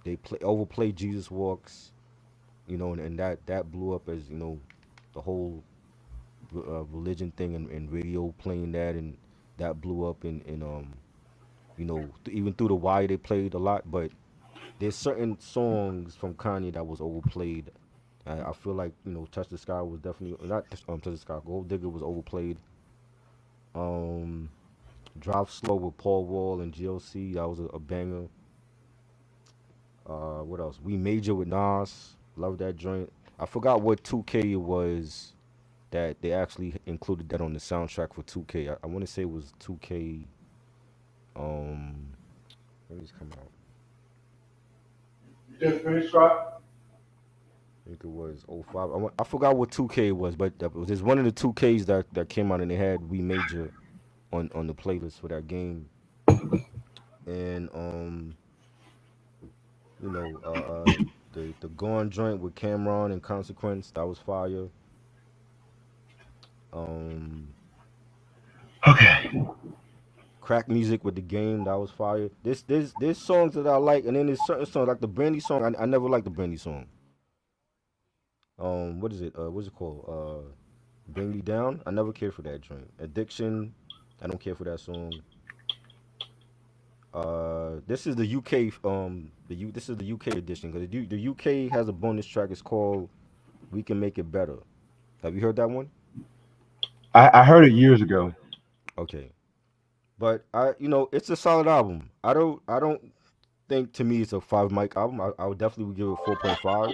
they overplay Jesus Walks. And that blew up as the whole religion thing and radio playing that and that blew up in even through the wire they played a lot. But there's certain songs from Kanye that was overplayed. I feel like Touch the Sky was definitely not Touch the Sky. Gold Digger was overplayed. Um, Drive Slow with Paul Wall and GLC, that was a banger. What else? We Major with Nas. Love that joint. I forgot what 2K it was that they actually included that on the soundtrack for 2K. I want to say it was 2K. Um, when did this come out? You just finished, right? I think it was '05. I forgot what 2K it was, but there's one of the 2Ks that came out and they had We Major on the playlist for that game. And you know, the Gone joint with Cameron and Consequence, that was fire. Um, Okay. Crack Music with the game, that was fire. There's songs that I like, and then there's certain songs like the Brandy song. I never liked the Brandy song. What is it? What's it called? Bring Me Down. I never cared for that joint. Addiction. I don't care for that song. This is the UK. This is the UK edition because the UK has a bonus track. It's called "We Can Make It Better." Have you heard that one? I heard it years ago. Okay, but it's a solid album. I don't think to me it's a five mic album. I would definitely give it 4.5.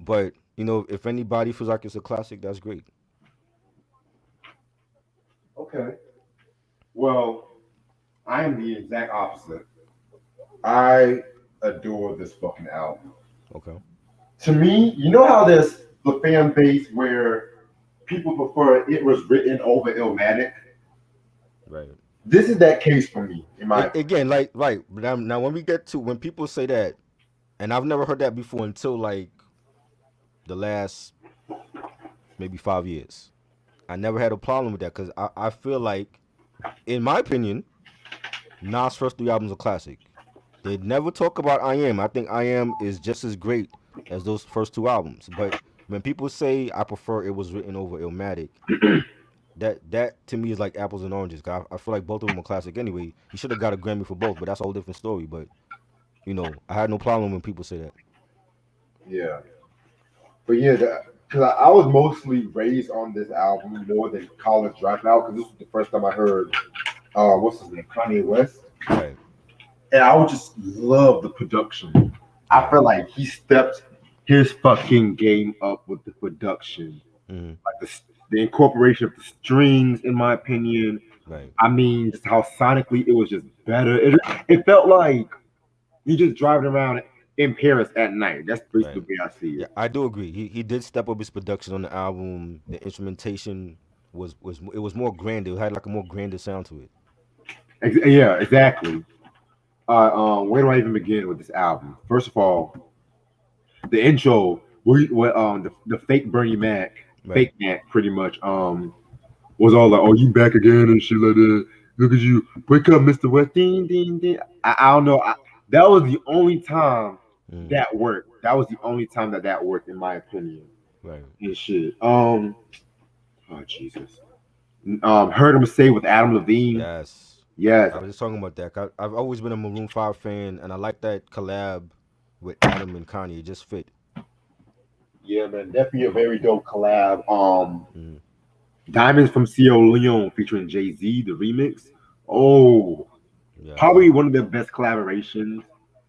But if anybody feels like it's a classic, that's great. Okay. Well, I am the exact opposite. I adore this fucking album. Okay, To me, you know how there's the fan base where people prefer it was written over Illmatic? right. This is that case for me, in my opinion. Again, like right now, when we get to when people say that, and I've never heard that before until like the last maybe 5 years. I never had a problem with that because I feel like, in my opinion, Nas' first three albums are classic. They never talk about I Am. I think I Am is just as great as those first two albums. But when people say I prefer it was written over Illmatic, that to me is like apples and oranges. 'Cause I feel like both of them are classic anyway. He should have got a Grammy for both, but that's a whole different story. But I had no problem when people say that. Yeah. But yeah, because I was mostly raised on this album more than College Dropout, because this was the first time I heard, what's his name, Kanye West. Right, And I would just love the production. I right, feel like he stepped his fucking game up with the production. hmm, Like the incorporation of the strings, in my opinion. right. I mean, just how sonically it was just better. It felt like you just driving around in Paris at night. That's basically Right. the way I see Yeah, it. I do agree. He did step up his production on the album. The instrumentation was more grand. It had like a more grander sound to it. Yeah, exactly. Where do I even begin with this album? First of all, the intro, the fake Bernie Mac, Right. fake Mac, pretty much, was all like, "Oh, you back again?" and shit like that. Look at you, wake up, Mister West. Ding, ding, ding. I don't know. That was the only time Mm, that worked. That was the only time that worked, in my opinion. right. And shit. Oh Jesus. Heard him say with Adam Levine. Yes. Yes. I was just talking about that. I've always been a Maroon 5 fan, and I like that collab with Adam and Kanye. It just fit. Yeah, man. Definitely a very dope collab. Mm, Diamonds from Co. Leon featuring Jay Z, the remix. Oh, yes. probably one of the best collaborations,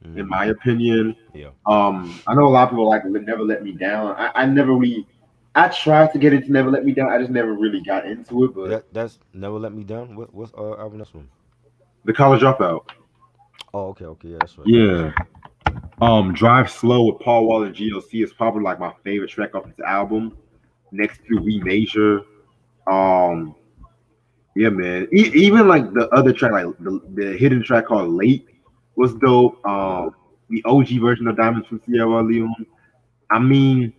in Mm, my opinion. yeah. I know a lot of people like Never Let Me Down. I never really, I tried to get into Never Let Me Down. I just never really got into it. But That's Never Let Me Down. What's album that's from? the College Dropout. Oh, okay, okay, yeah, that's right. Yeah. Drive Slow with Paul Wall and GLC is probably like my favorite track off this album. Next to We Major. Um, yeah, man. Even like the other track, like the hidden track called Late was dope. Yeah. The OG version of Diamonds from Sierra Leone. I mean,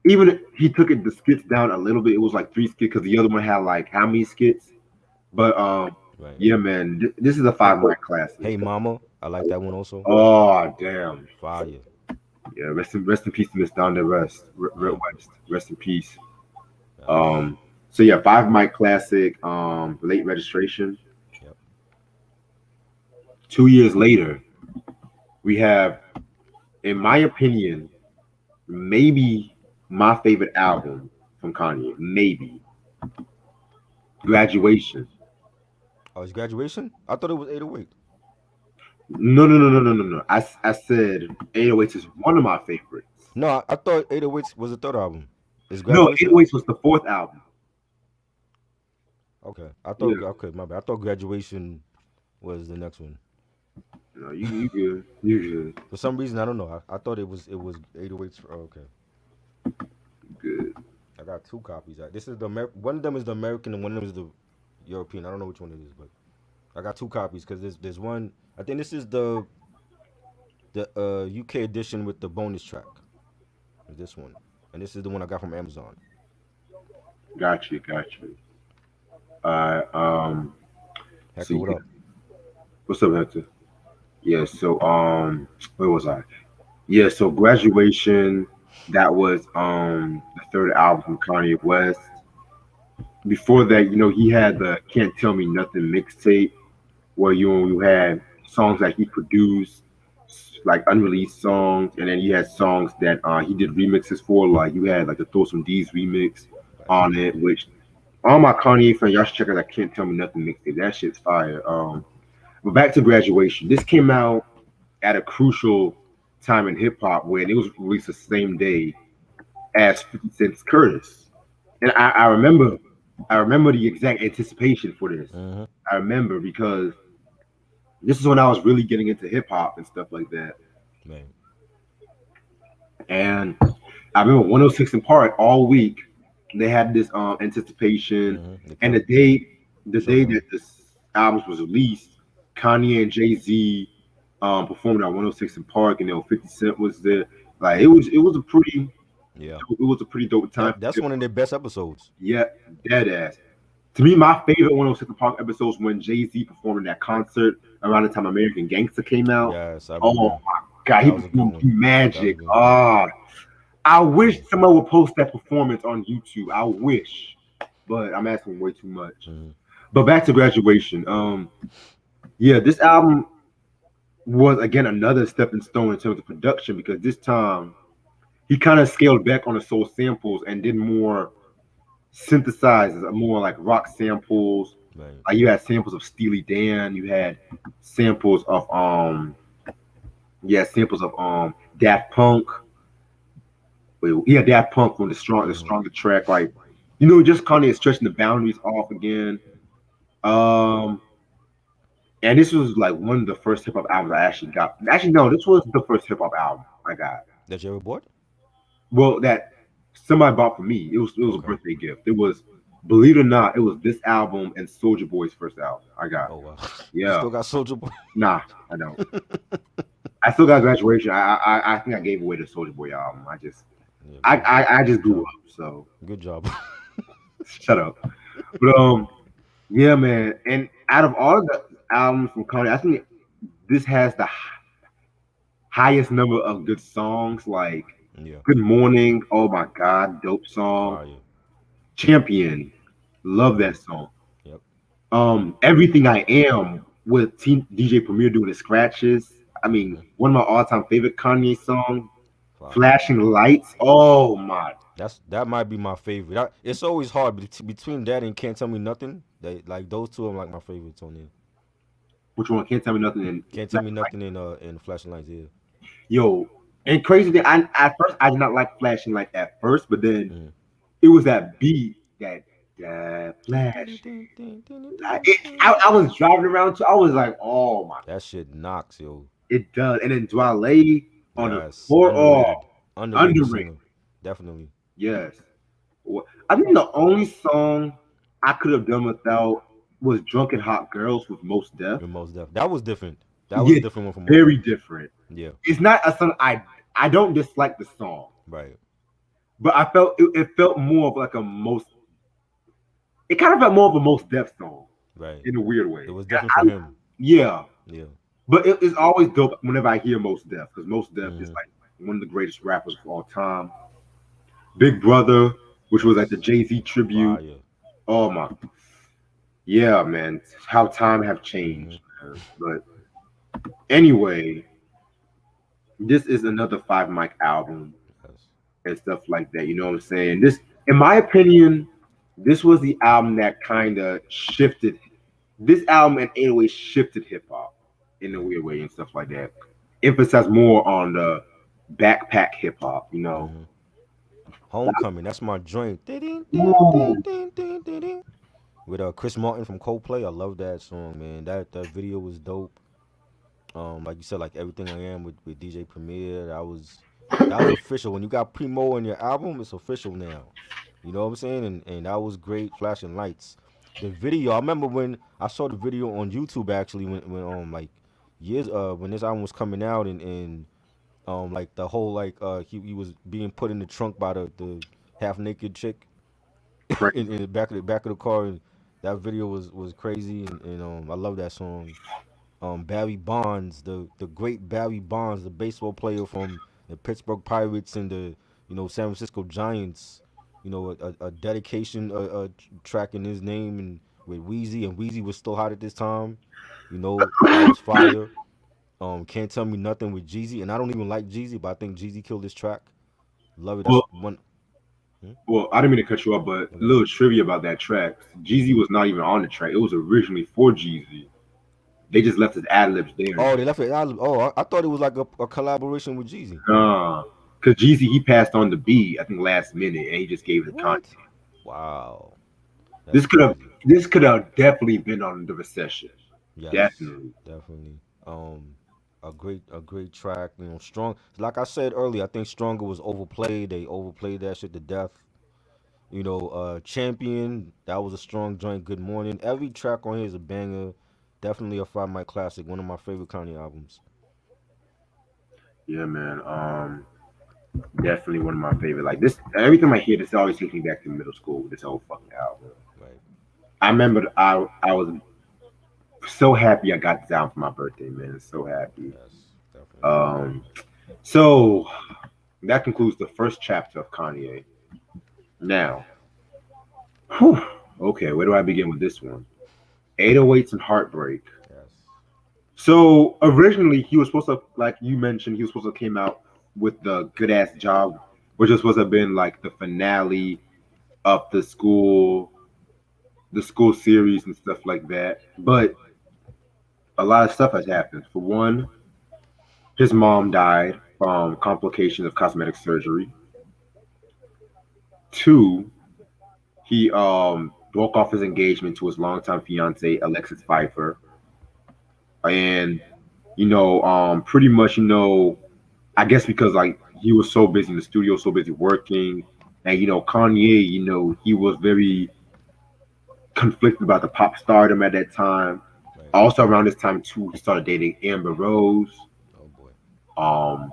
even if he took the skits down a little bit. It was like three skits because the other one had like how many skits? But Right. yeah, man, this is a Hey, 5 night classic. Hey Mama. I like that one also. Oh damn. Fire. Yeah, rest in peace to Miss Donda Yep. West. Rest in peace. Yes. Um, so yeah, 5 mic classic. Late registration. Yep. 2 years later, we have, in my opinion, maybe my favorite album from Kanye. Maybe Graduation. Oh, it's graduation? I thought it was 808. No. I said 808s is one of my favorites. No, I thought 808s was the third album. Is No, Graduation? 808s was the fourth album. Okay, I thought. Yeah. Okay, my bad. I thought Graduation was the next one. No, you good. You good. For some reason, I don't know. I thought it was 808s. Okay, Good. I got two copies. This is the one of them is the American and one of them is the European. I don't know which one it is, but I got two copies because there's one. I think this is the UK edition with the bonus track. This one, and this is the one I got from Amazon. Got you. Um. So Hector, what yeah, up? what's up, Hector? Yeah. So where was I? Yeah. So graduation. That was the third album from Kanye West. Before that, he had the "Can't Tell Me Nothing" mixtape, where you had songs that he produced, like unreleased songs, and then you had songs that he did remixes for. Like you had like the Throw Some D's remix Right. on it, which all my Kanye fans, y'all should check out that Can't Tell Me Nothing mixtape. That shit's fire. But back to graduation. This came out at a crucial time in hip hop when it was released the same day as 50 Cent's Curtis. And I remember the exact anticipation for this. Mm-hmm. I remember because this is when I was really getting into hip hop and stuff like that. Man. And I remember 106 in Park all week. They had this anticipation, Mm-hmm. The and count the day showdown. that this album was released, Kanye and Jay Z performed at 106 in Park, and 50 Cent was there. Like it was a pretty Yeah. it was a pretty dope time. That's one of their best episodes. Yeah, dead ass. To me, my favorite 106 in Park episodes when Jay Z performed in that concert around the time American Gangster came out. Yes, I Oh remember. my God, he That was a good performed one. That was a magic. good one. Ah, I wish Mm-hmm. someone would post that performance on YouTube. I wish, but I'm asking way too much. Mm-hmm. But back to graduation. Yeah, this album was again another stepping stone in terms of production because this time he kind of scaled back on the soul samples and did more synthesizers, more like rock samples. Right. Like you had samples of Steely Dan, you had samples of samples of Daft Punk. Wait, yeah, Daft Punk on the Mm-hmm. stronger track, like just kind of stretching the boundaries off again. Um, and this was like one of the first hip hop albums I actually got. Actually, no, this was the first hip hop album I got. That you ever bought? Well, that somebody bought for me. It was a Okay. birthday gift. It was, believe it or not, it was this album and Soldier Boy's first album I got. Oh wow. You Yeah, still got Soldier Boy? nah, I don't. I still got graduation. I think I gave away the Soldier Boy album. I just Yeah, I good, I, I just good grew job. up, so Good job. shut up. But yeah, man. And out of all of the albums from Kanye, I think this has the highest number of good songs. Like Yeah. Good Morning, oh my God, dope song. Fire. Champion, love that song. Yep. Everything I Am with DJ Premier doing the scratches. I mean, Mm-hmm. one of my all-time favorite Kanye songs, Fire. Flashing Lights. Oh my, That might be my favorite. It's always hard between that and Can't Tell Me Nothing. They like those two are like my favorites on there. which one? Can't tell me nothing. And Can't Tell Me Flashing Lights. Nothing in Flashing Lights. Yeah. Yo, and crazy thing, I at first I did not like Flashing Lights at first, but then Mm-hmm. it was that beat that flash. I was driving around too. I was like, oh my, That shit knocks, yo. it does. And then Dwale on the Yes, floor, oh, underrated, underrated underrated. singer, definitely. Yes. I think the only song I could have done without was Drunken Hot Girls with Most Def. And most def. That was different. That was a Yeah, different one from most very def. different. Yeah, It's not a song I don't dislike the song, right. but I felt it felt more of like a most. It kind of felt more of a Most Def song Right. in a weird way. It was And different for him. yeah, Yeah. but it's always dope whenever I hear Most Def because Most Def is Hmm. like one of the greatest rappers of all time. Big Brother, which was like the Jay-Z tribute. Fire. Oh my, yeah, man, how time have Hmm. changed. Man. But anyway, this is another Five Mic album Yes. and stuff like that. You know what I'm saying? This, in my opinion, this was the album that kind of shifted. This album and 808 shifted hip hop in a weird way and stuff like that. Emphasize more on the backpack hip hop, you know. Hmm. Homecoming, that's my joint. Ding, ding, ding, Ooh, ding, ding, ding, ding. With Chris Martin from Coldplay. I love that song, man. That video was dope. Like you said, like Everything I Am with DJ Premier. That was official. When you got Primo on your album, it's official now. You know what I'm saying? And that was great. Flashing lights. The video. I remember when I saw the video on YouTube actually when like years when this album was coming out and like the whole like he was being put in the trunk by the half naked chick crazy. in the back of the car, and that video was crazy, and I love that song. Barry Bonds, the great Barry Bonds, the baseball player from the Pittsburgh Pirates and the San Francisco Giants. A dedication track in his name and with Wheezy, and Wheezy was still hot at this time. That was fire. Can't Tell Me Nothing with Jeezy, and I don't even like Jeezy, but I think Jeezy killed this track. Love it. That's Well, one. Hmm? well, I didn't mean to cut you off, but a Okay. little trivia about that track. Jeezy was not even on the track. It was originally for Jeezy. They just left his ad libs there. Oh, they left it. Oh, I thought it was like a collaboration with Jeezy. Because Jeezy, he passed on the beat, I think, last minute, and he just gave it to Kanye. What? Wow, that's This could have crazy. this could have definitely been on the recession. Yes, Definitely. definitely. A great track. Strong. Like I said earlier, I think Stronger was overplayed. They overplayed that shit to death. Champion. That was a strong joint. Good Morning. Every track on here is a banger. Definitely a five mic classic. One of my favorite Kanye albums. Yeah, man. Definitely one of my favorite. Like this, every time I hear this, it always takes me back to middle school with this whole fucking album. Right. I remember I was so happy I got this album for my birthday, man. So happy. Yes, definitely. Um, so that concludes the first chapter of Kanye. Now, whew, okay, where do I begin with this one? 808s and Heartbreak. Yes. So originally he was supposed to, like you mentioned, he was supposed to came out with the Good Ass Job, which was supposed to have been like the finale of the school series and stuff like that. But a lot of stuff has happened. For one, his mom died from complications of cosmetic surgery. Two, he broke off his engagement to his longtime fiance Alexis Pfeiffer, and pretty much I guess because like he was so busy in the studio, so busy working, and Kanye, he was very conflicted about the pop stardom at that time. Right. Also around this time too, he started dating Amber Rose. Oh boy. Um,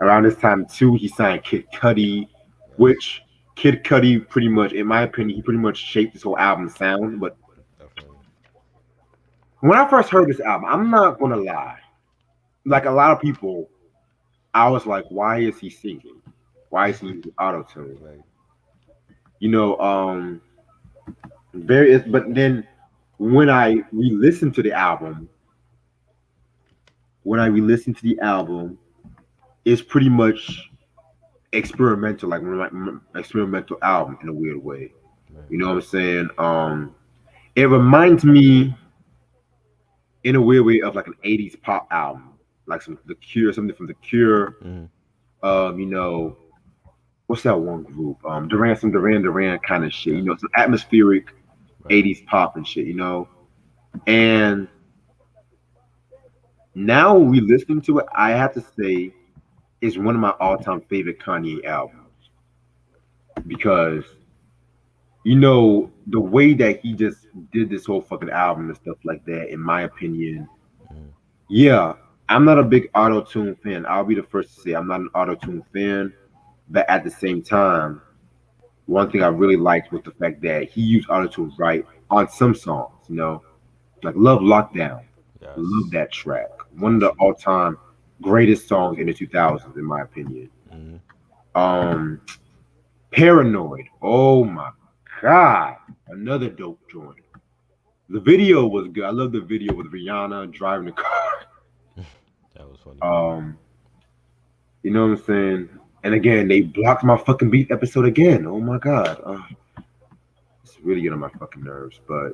Around this time too, he signed Kid Cudi, Yes. which Kid Cudi pretty much, in my opinion, he pretty much shaped this whole album sound. But Definitely. when I first heard this album, I'm not gonna lie, like a lot of people, I was like, why is he singing? Why is he using auto tune? Right. You know, but then when I re-listened to the album, when I re-listened to the album, it's pretty much experimental, like my experimental album in a weird way. Right. You know what I'm saying? It reminds me in a weird way of like an '80s pop album, like some The Cure, something from The Cure. Mm-hmm. You know, what's that one group? Some Duran Duran kind of shit. Yeah. Some atmospheric Right. '80s pop and shit. And now we listening to it, I have to say it's one of my all-time favorite Kanye albums because the way that he just did this whole fucking album and stuff like that. In my opinion, Mm-hmm. yeah, I'm not a big auto tune fan. I'll be the first to say I'm not an auto tune fan, but at the same time, one thing I really liked was the fact that he used auto tune right on some songs. Like Love Lockdown. Love Yes. that track. One of the Classic. all-time greatest songs in the 2000s, in my opinion. Mm-hmm. Um, Paranoid. Oh my god, another dope joint. The video was good. I love the video with Rihanna driving the car. That was funny. Um, you know what I'm saying? And again, they blocked my fucking beat episode again. Oh my god, it's really getting on my fucking nerves. But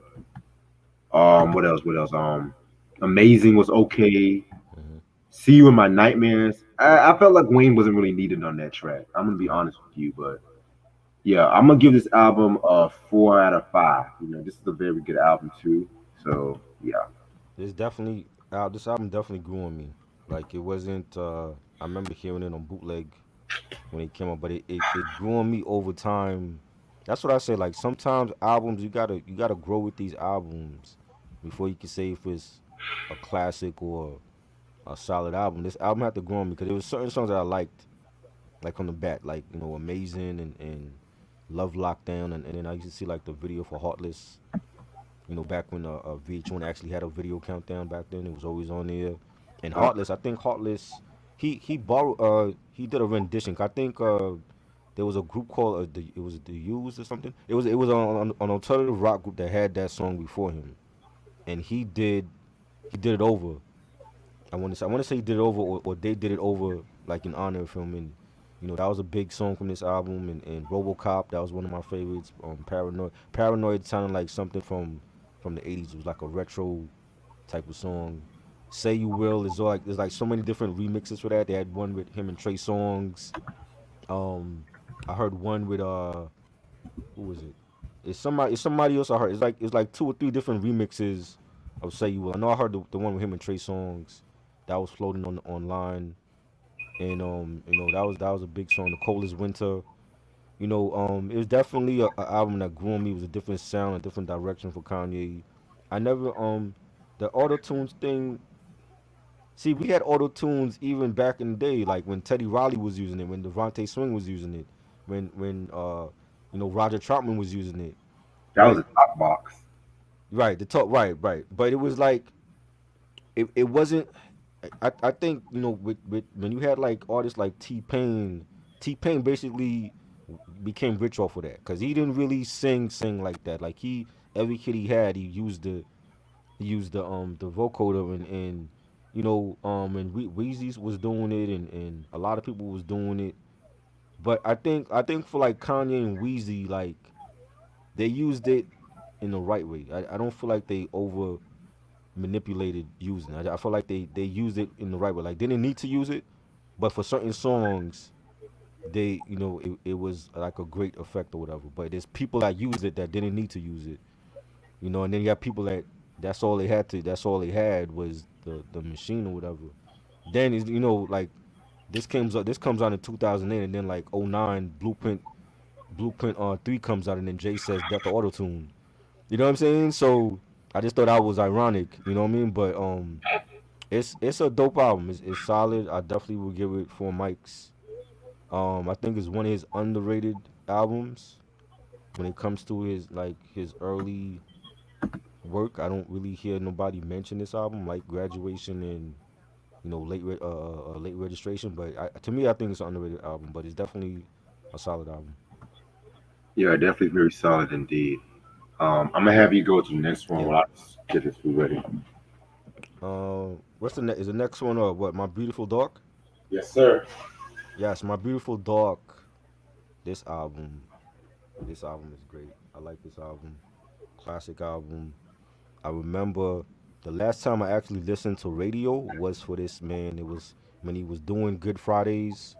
what else? What else? Amazing was okay. Hmm. See You in My Nightmares. I felt like Wayne wasn't really needed on that track. I'm gonna be honest with you, but yeah, I'm gonna give this album a 4 out of 5. This is a very good album too. So yeah, This definitely, this album definitely grew on me. Like it wasn't. I remember hearing it on bootleg when it came out, but it grew on me over time. That's what I say. Like sometimes albums, you gotta grow with these albums before you can say if it's a classic or a solid album. This album had to grow on me because there was certain songs that I liked, like from the bat, like Amazing and Love Lockdown, and then I used to see like the video for Heartless. Back when VH1 actually had a video countdown back then, it was always on there. And oh, Heartless, I think Heartless, he borrowed, he did a rendition. I think there was a group called it was the Yeezus or something. It was on an alternative rock group that had that song before him, and he did it over. I want to say he did it over, or they did it over, like in honor of him. And that was a big song from this album. And RoboCop, that was one of my favorites. Paranoid sounded like something from the '80s. It was like a retro type of song. Say You Will is all like there's like so many different remixes for that. They had one with him and Trey Songz. Um, I heard one with who was it? It's somebody else I heard. It's like two or three different remixes of Say You Will. I know I heard the one with him and Trey Songz that was floating on online. And that was a big song. The Coldest Winter. It was definitely a album that grew on me. It was a different sound, a different direction for Kanye. I never the auto tunes thing. See, we had auto tunes even back in the day, like when Teddy Riley was using it, when Devontae Swing was using it, when Roger Troutman was using it. that was But a top box. right, the talk, right. But it was like it wasn't. I think with when you had like artists like T Pain basically became rich off of that because he didn't really sing like that. Like every kid he had, he used the vocoder and Weezy was doing it and a lot of people was doing it. But I think for like Kanye and Weezy, like they used it in the right way. I don't feel like they over manipulated using it. I feel like they used it in the right way. Like they didn't need to use it, but for certain songs, it was like a great effect or whatever. But there's people that use it that didn't need to use it, and then you have people that's all they had was the machine or whatever. Then is like this comes out in 2008, and then like '09 Blueprint 3 comes out, and then Jay says Death to Auto Tune. You know what I'm saying? So I just thought that was ironic. You know what I mean? But it's a dope album. It's solid. I definitely would give it 4 mics. I think it's one of his underrated albums when it comes to his early work. I don't really hear nobody mention this album like Graduation and late registration. But to me, I think it's an underrated album. But it's definitely a solid album. Yeah, definitely very solid indeed. I'm gonna have you go to the next one Yeah. while I just get this food ready. What's is the next one? Or what? My Beautiful Dark. Yes, sir. Yes, My Beautiful Dark. This album. This album is great. I like this album. Classic album. I remember the last time I actually listened to radio was for this man. It was when he was doing Good Fridays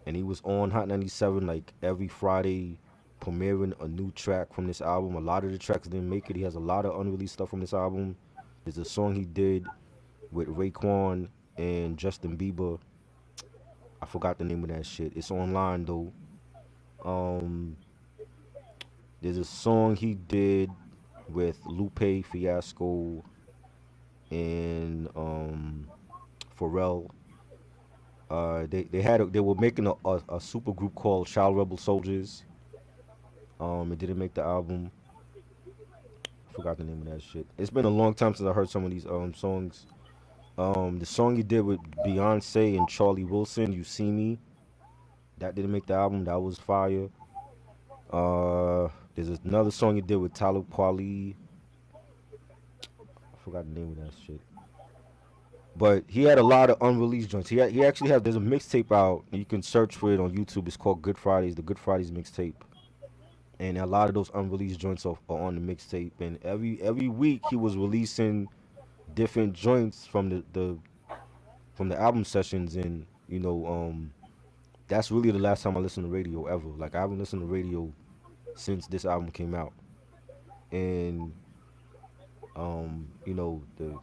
and he was on Hot 97 like every Friday premiering a new track from this album. A lot of the tracks didn't make it. He has a lot of unreleased stuff from this album. There's a song he did with Raekwon and Justin Bieber. I forgot the name of that shit. It's online though. Um there's a song he did with Lupe Fiasco and Pharrell. They were making a super group called Child Rebel Soldiers. It didn't make the album. I forgot the name of that shit. It's been a long time since I heard some of these songs. The song he did with Beyonce and Charlie Wilson, "You See Me," that didn't make the album. That was fire. There's another song he did with Talib Kweli. I forgot the name of that shit. But he had a lot of unreleased joints. He actually has. There's a mixtape out. You can search for it on YouTube. It's called Good Fridays. The Good Fridays mixtape. And a lot of those unreleased joints are on the mixtape. And every week he was releasing different joints from the album sessions, and that's really the last time I listened to radio ever. Like I haven't listened to radio since this album came out, and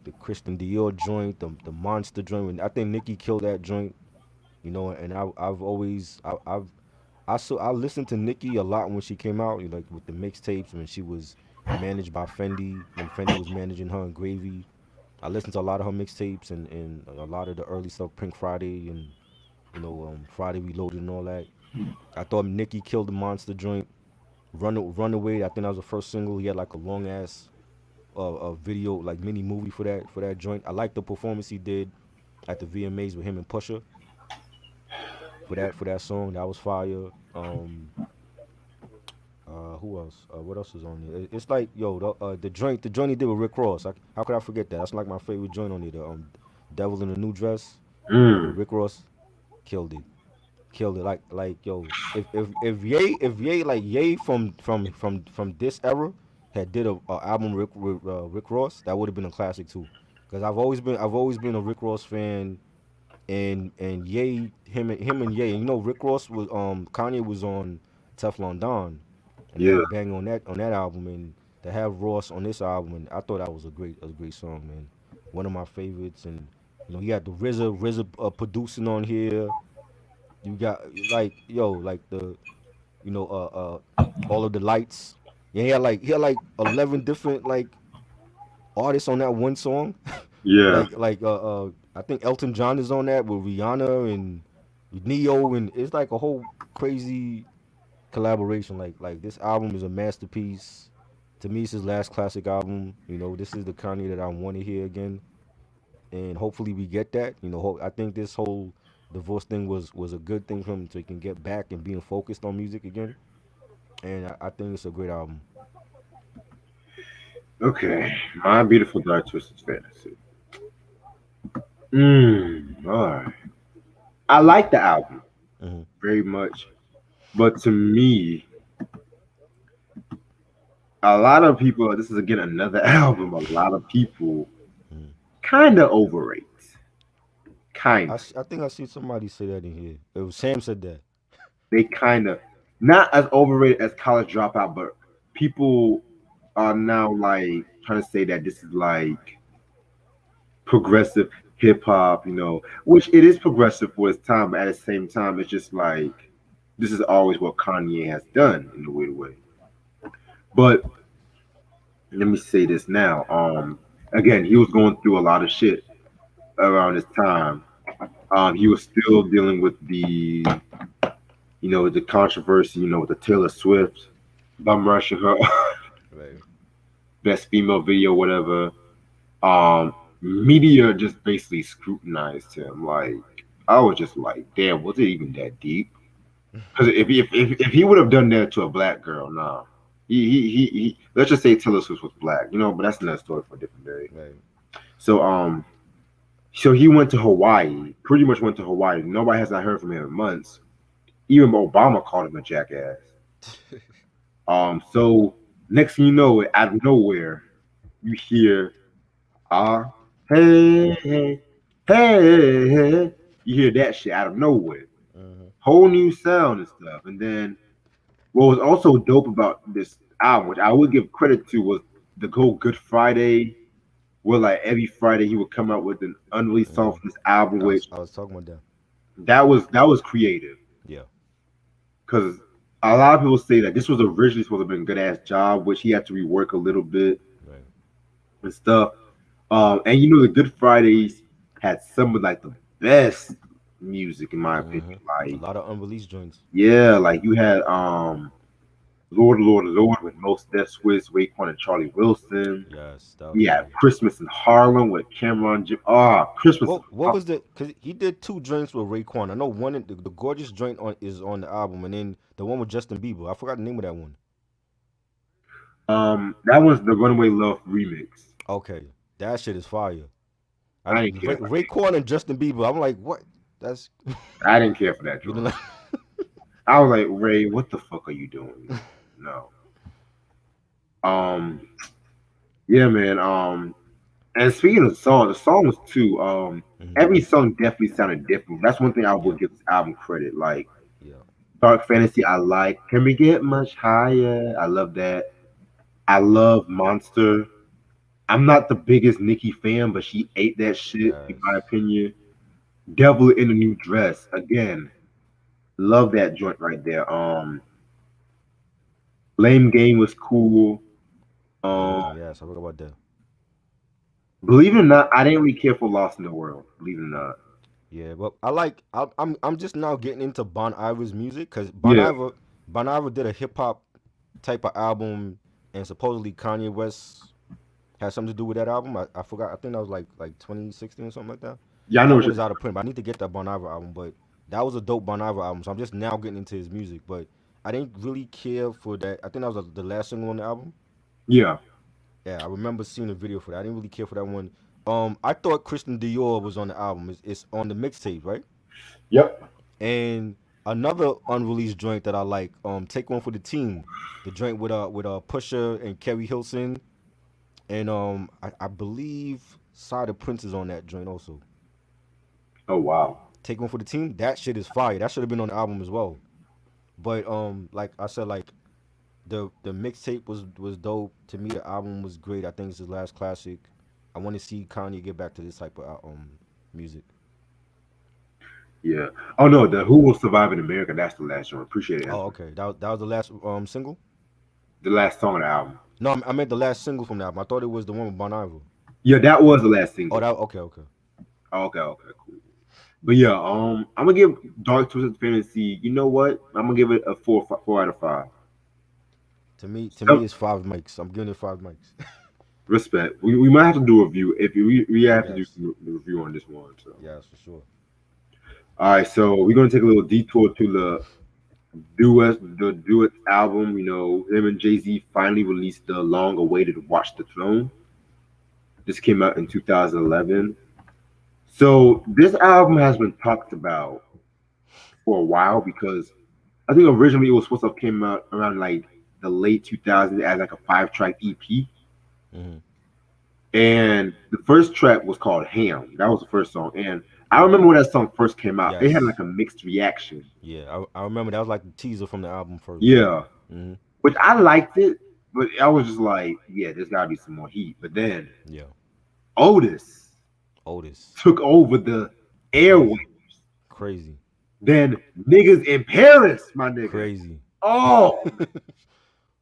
the Christian Dior joint, the Monster joint. And I think Nicki killed that joint. And I've always I listened to Nicki a lot when she came out, like with the mixtapes when she was managed by Fendi, when Fendi was managing her and Gravy. I listened to a lot of her mixtapes and a lot of the early stuff, Pink Friday and Friday Reloaded and all that. I thought Nicki killed the Monster joint. Runaway, I think that was the first single. He had like a long ass video, like mini movie for that joint. I liked the performance he did at the VMAs with him and Pusha for that song. That was fire. Who else? What else is on there? It's like the joint he did with Rick Ross. How could I forget that? That's like my favorite joint on there. The Devil in a New Dress with Mm. Rick Ross, killed it. Killed it. Like yo, if Ye like Ye from this era had did a album with Rick Ross, that would have been a classic too. Cause I've always been a Rick Ross fan, and Ye him and Ye, and Rick Ross was Kanye was on Teflon Don, and he had Yeah. a bang on that album, and to have Ross on this album, and I thought that was a great song, man. One of my favorites, and he had the RZA producing on here. You got like the all of the lights. Yeah, he had like 11 different like artists on that one song. Yeah. like I think Elton John is on that with Rihanna and Neo, and it's like a whole crazy collaboration. Like this album is a masterpiece. To me, it's his last classic album. This is the Kanye that I want to hear again, and hopefully we get that. I think this whole divorce thing was a good thing for him so he can get back and being focused on music again. And I think it's a great album. Okay. My Beautiful Dark Twisted Fantasy. All right. I like the album Hmm. very much, but to me, a lot of people. This is again another album. A lot of people Hmm. kind of overrate. Kind of. I think I see somebody say that in here. It was Sam said that. They kind of not as overrated as College Dropout, but people are now like trying to say that this is like progressive hip hop, which it is progressive for its time, but at the same time, it's just like this is always what Kanye has done in a weird way. But let me say this now. Again, he was going through a lot of shit around this time. He was still dealing with the controversy, with the Taylor Swift bum rushing her Right. best female video, whatever. Media just basically scrutinized him. Like I was just like, damn, was it even that deep? Because if he would have done that to a black girl, nah. He let's just say Taylor Swift was black, but that's another story for a different day. Right. So so he went to Hawaii, pretty much went to Hawaii. Nobody has not heard from him in months. Even Obama called him a jackass. So next thing you know, out of nowhere, you hear ah hey hey hey hey. You hear that shit out of nowhere. Hmm. Whole new sound and stuff. And then what was also dope about this album, which I would give credit to, was the whole Good Friday, where like every Friday he would come out with an unreleased song Hmm. from this album, I was which I was talking about that. that was creative. Yeah. Because a lot of people say that this was originally supposed to have been a good ass job, which he had to rework a little bit Right. and stuff. And the Good Fridays had some of like the best music in my opinion. Hmm. A Like lot of unreleased joints. yeah, like you had Lord Lord Lord with Most Def Swiss, Raekwon and Charlie Wilson. Yes, that was Yeah, fire. Christmas in Harlem with Cameron. Christmas in What Harlem. was the? Cause he did two joints with Raekwon. I know one the gorgeous joint is on the album, and then the one with Justin Bieber. I forgot the name of that one. That was the Runaway Love remix. Okay, that shit is fire. I didn't care for Raekwon and Justin Bieber. I'm like, what? That's I didn't care for that you know. joint. Like, I was like, Ray, what the fuck are you doing? No. Yeah, man. And speaking of songs, the songs too. Hmm. Every song definitely sounded different. That's one thing I Yeah, would give this album credit. Like yeah, Dark Fantasy, I like. Can we get much higher? I love that. I love Monster. I'm not the biggest Nicki fan, but she ate that shit in my yes, opinion. Devil in a New Dress again. Love that joint right there. Lame Game was cool. Blame Um, game. Yes, I forgot about that. believe it or not, I didn't really care for Lost in the World. Believe it or not. Yeah, but I like. I'm just now getting into Bon Iver's music because Yeah, Bon Iver did a hip hop type of album, and supposedly Kanye West had something to do with that album. I forgot. I think that was like 2016 or something like that. yeah, I know That what one you're is out of print, but I need to get that Bon Iver album. But that was a dope Bon Iver album, so I'm just now getting into his music. But I didn't really care for that. I think that was the last single on the album. Yeah. Yeah, I remember seeing a video for that. I didn't really care for that one. I thought Christian Dior was on the album. It's on the mixtape, right? Yep. And another unreleased joint that I like, Take One for the Team, the joint with Pusha and Kerry Hilson, and I believe Side of Prince is on that joint also. Oh wow. Take One for the Team, that shit is fire. That should have been on the album as well. But like I said, like the mixtape was dope. To me, the album was great. I think it's his last classic. I want to see Kanye get back to this type of music. Yeah. Oh no, the Who Will Survive in America. That's the last one. Appreciate it, Oh, answer. okay. That was the last single. The last song of the album. No, I meant the last single from the album. I thought it was the one with Bon Iver. Yeah, that was the last Oh, single. that okay, okay. Oh, okay, okay, cool. But yeah, I'm gonna give Dark Twisted Fantasy. You know what? I'm gonna give it a four out of five. To me, Some it's five mics. I'm giving it five mics. respect. We might have to do a review if we have to do Yes, the review on this one. So, yes, for sure. all right, so we're gonna take a little detour to the Duet album. You know, him and Jay Z finally released the long-awaited "Watch the Throne." This came out in 2011. So this album has been talked about for a while because I think originally it was supposed to have came out around like the late 2000s as like a five-track EP. Hmm. And the first track was called Ham. That was the first song. And I remember when that song first came out, it had like Yes, a mixed reaction. yeah. I remember that was like the teaser from the album first. Yeah. Hmm. Which I liked it, but I was just like, yeah, there's gotta be some more heat. But then Yeah, Otis Otis, took over the airwaves. crazy, crazy, Then niggas in Paris, my nigga. crazy. Oh,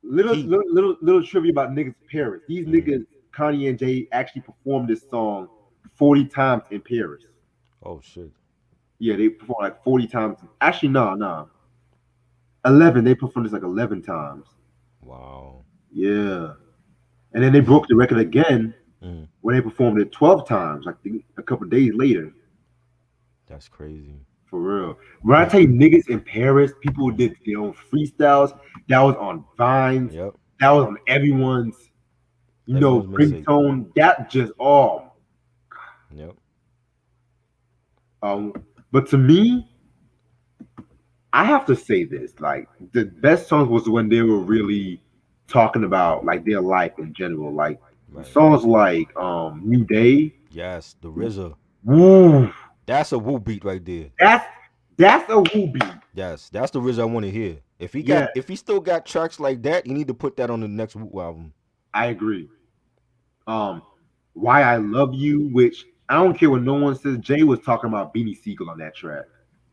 little Heat. little little, little trivia about niggas in Paris. These Hmm. niggas, Kanye and Jay, actually performed this song 40 times in Paris. Oh shit. Yeah, they performed like 40 times. Actually, no, no. 11. They performed this like 11 times. Wow. Yeah. And then they broke the record again Hmm. when they performed it 12 times, like a couple days later. That's crazy. For real. When I tell you niggas in Paris, people Hmm. did their own freestyles. That was on Vines. Yep. That was on everyone's, Everyone's mixtape. ringtone. That just Yep. um but to me, I have to say this. Like the best songs was when they were really talking about like their life in general. Like Right. songs like New Day. Yes, the RZA. Woo. That's a woo beat right there. That's that's a woo beat. Yes, that's the RZA I want to hear. Yeah, If he still got tracks like that, you need to put that on the next Woo album. I agree. Um Why I Love You, which I don't care what no one says. Jay was talking about Beanie Siegel on that track.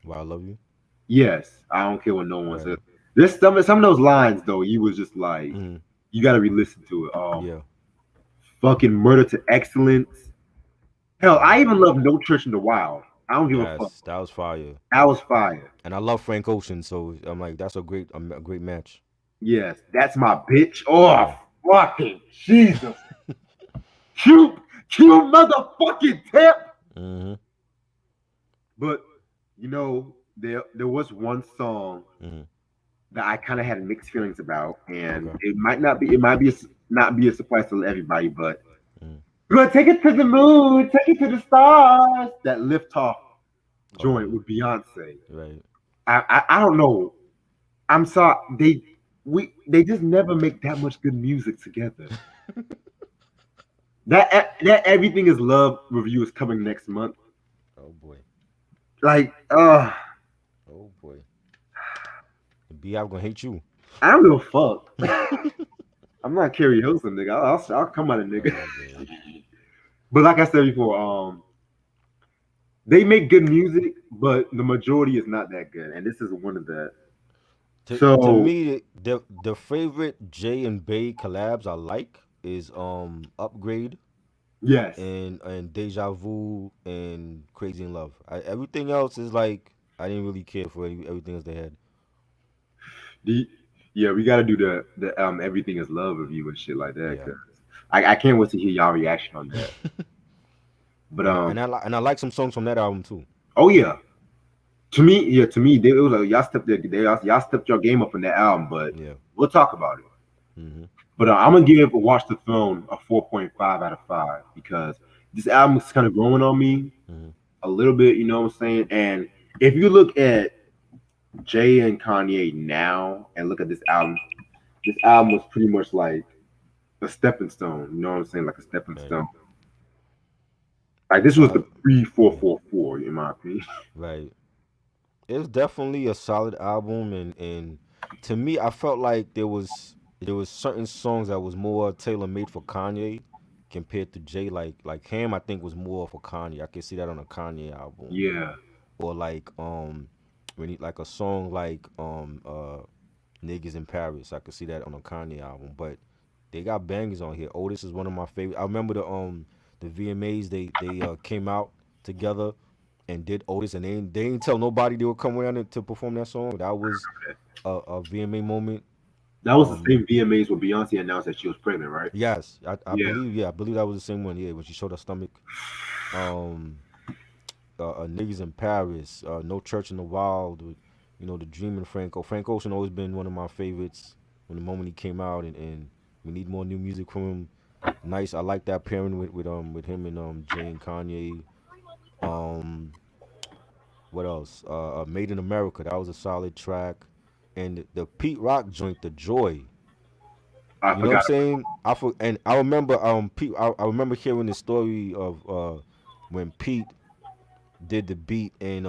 Why I love you. Yes, I don't care what no one Right. says. There's some of those lines though, you was just like, Hmm. you gotta re-listen to it. Yeah. Fucking Murder to Excellence. Hell, Right. I even love No Church in the Wild. I don't give a fuck. Yes, that was fire. That was fire. And I love Frank Ocean, so I'm like, that's a great match. Yes, that's my bitch. Oh, Yeah. fucking Jesus. Cute, cute motherfucking tip. Hmm. But there was one song Hmm. that I kind of had mixed feelings about, and Okay. it might be not be a surprise to everybody, but Mm. we're gonna take it to the moon, take it to the stars. That lift off Oh, joint with Beyonce. right. I don't know. I'm sorry. They just never make that much good music together. That Everything Is Love review is coming next month. Oh boy. Like, Oh boy. The B.I. gonna hate you. I don't give a fuck. I'm not Carrie Hilson, nigga. I'll come out a nigga. Oh man. But like I said before, they make good music, but the majority is not that good, and this is one of that. To So me, the favorite J and Bay collabs I like is Upgrade yes, and Deja Vu and Crazy in Love. Everything else is like I didn't really care for everything else they had. the yeah, we got to do the Everything Is Love review and shit like that. Yeah. Cause I can't wait to hear y'all reaction on that. But And I like some songs from that album too. oh yeah, to me, it was like y'all stepped your game up in that album. But Yeah. we'll talk about it. Hmm. But I'm gonna give Watch the Throne a 4.5 out of 5 because this album is kind of growing on me Hmm. a little bit. You know what I'm saying? And if you look at Jay and Kanye now and look at this album was pretty much like a stepping stone. You know what I'm saying? Like a stepping Right. stone. Like this was Uh. the pre Mhm. 444 in my opinion. Right. It's definitely a solid album, and to me, I felt like there was certain songs that was more tailor made for Kanye compared to Jay. Like Ham, I think was more for Kanye. I can see that on a Kanye album, Yeah, or like when he like a song like Niggas in Paris. I could see that on a Kanye album, but they got bangers on here. Otis is one of my favorite. I remember the VMAs they came out together and did Otis, and they didn't tell nobody they would come around to perform that song. That was a VMA moment. that was the Um, same VMAs where Beyonce announced that she was pregnant, right? yes, I Yeah, believe I believe that was the same one. Yeah, when she showed her stomach. Um, Niggas in Paris, No Church in the Wild, the Dreaming Franco. Frank Ocean always been one of my favorites from the moment he came out, and we need more new music from him. Nice, I like that pairing with him and Jay and Kanye. Um, what else? Made in America, that was a solid track, and the Pete Rock joint, The Joy. I You know what I'm forgot. saying? And I remember Pete. I remember hearing the story of when Pete did the beat and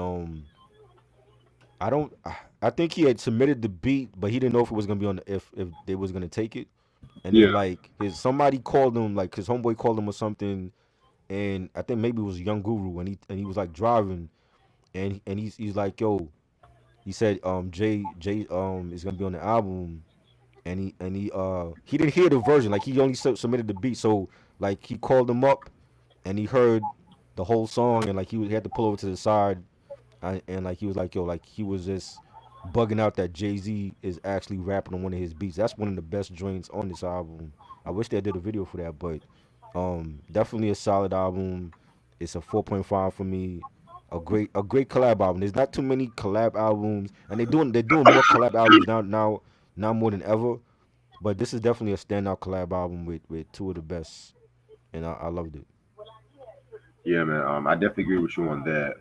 I don't. I think he had submitted the beat, but he didn't know if it was gonna be on if they was gonna take it. And Yeah, then like his somebody called him, like his homeboy called him or something, and I think maybe it was Young Guru, and he was like driving, and he's like, yo, he said Jay is gonna be on the album, and he didn't hear the version, like he only submitted the beat, so like he called him up, and he heard the whole song, and like he had to pull over to the side and like he was like, yo, like he was just bugging out that Jay Z is actually rapping on one of his beats. That's one of the best joints on this album. I wish they did a video for that, but definitely a solid album. It's a 4.5 for me. A great collab album. There's not too many collab albums, and they're doing more collab albums now more than ever. But this is definitely a standout collab album with two of the best, and I loved it. yeah, man. I definitely agree with you on that.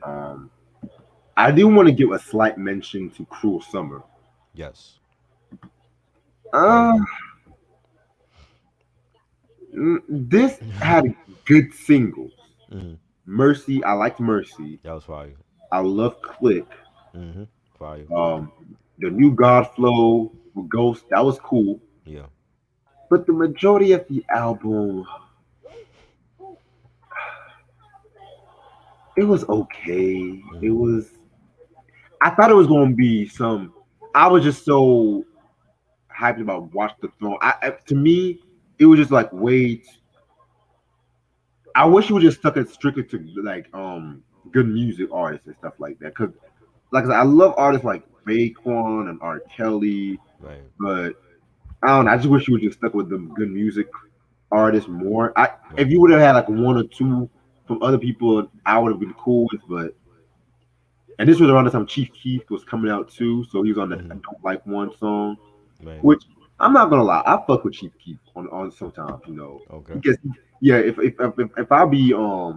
I do want to give a slight mention to Cruel Summer. Yes, that was Uh, dope. this had good singles. Hmm. Mercy, I liked Mercy. That was fire. I love Click. Hmm. Fire. Um, the new God Flow with Ghost, that was cool. Yeah. But the majority of the album, it was okay. It Hmm. was. I thought it was going to be some. I was just so hyped about Watch the Throne. To me, it was just like wait. I wish you would just stuck it strictly to like good music artists and stuff like that. Cause like I said, I love artists like Baquan and R. Kelly, Right. but I don't know. I just wish you would just stuck with the good music artists more. If Right. you would have had like one or two from other people, I would have been cool with. But and this was around the time Chief Keef was coming out too, so he was on the I Hmm. Don't Like One song, Right. which I'm not gonna lie, I fuck with Chief Keef on sometimes, Okay. because yeah, if I be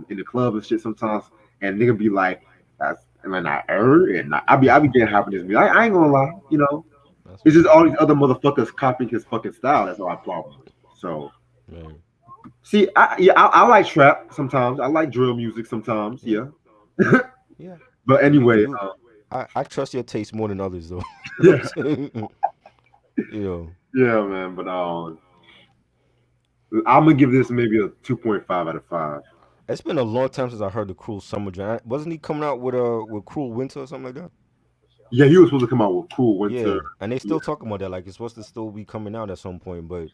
in the club and shit sometimes, and nigga be like, that's and then I heard and I be getting happiness. I ain't gonna lie, That's it's what's just up. all these other motherfuckers copying his fucking style. That's all I problem with. So Right. See, I like trap sometimes. I like drill music sometimes. Yeah, Yeah. yeah. But You anyway, you. I trust your taste more than others though. You know what yeah, I'm saying? You know, yeah, man. But I'm gonna give this maybe a 2.5 out of 5. it's been a long time since I heard the Cruel Summer Jam. Wasn't he coming out with Cruel Winter or something like that? Yeah, he was supposed to come out with Cool Winter. Yeah, and they Yeah, still talking about that. Like it's supposed to still be coming out at some point, but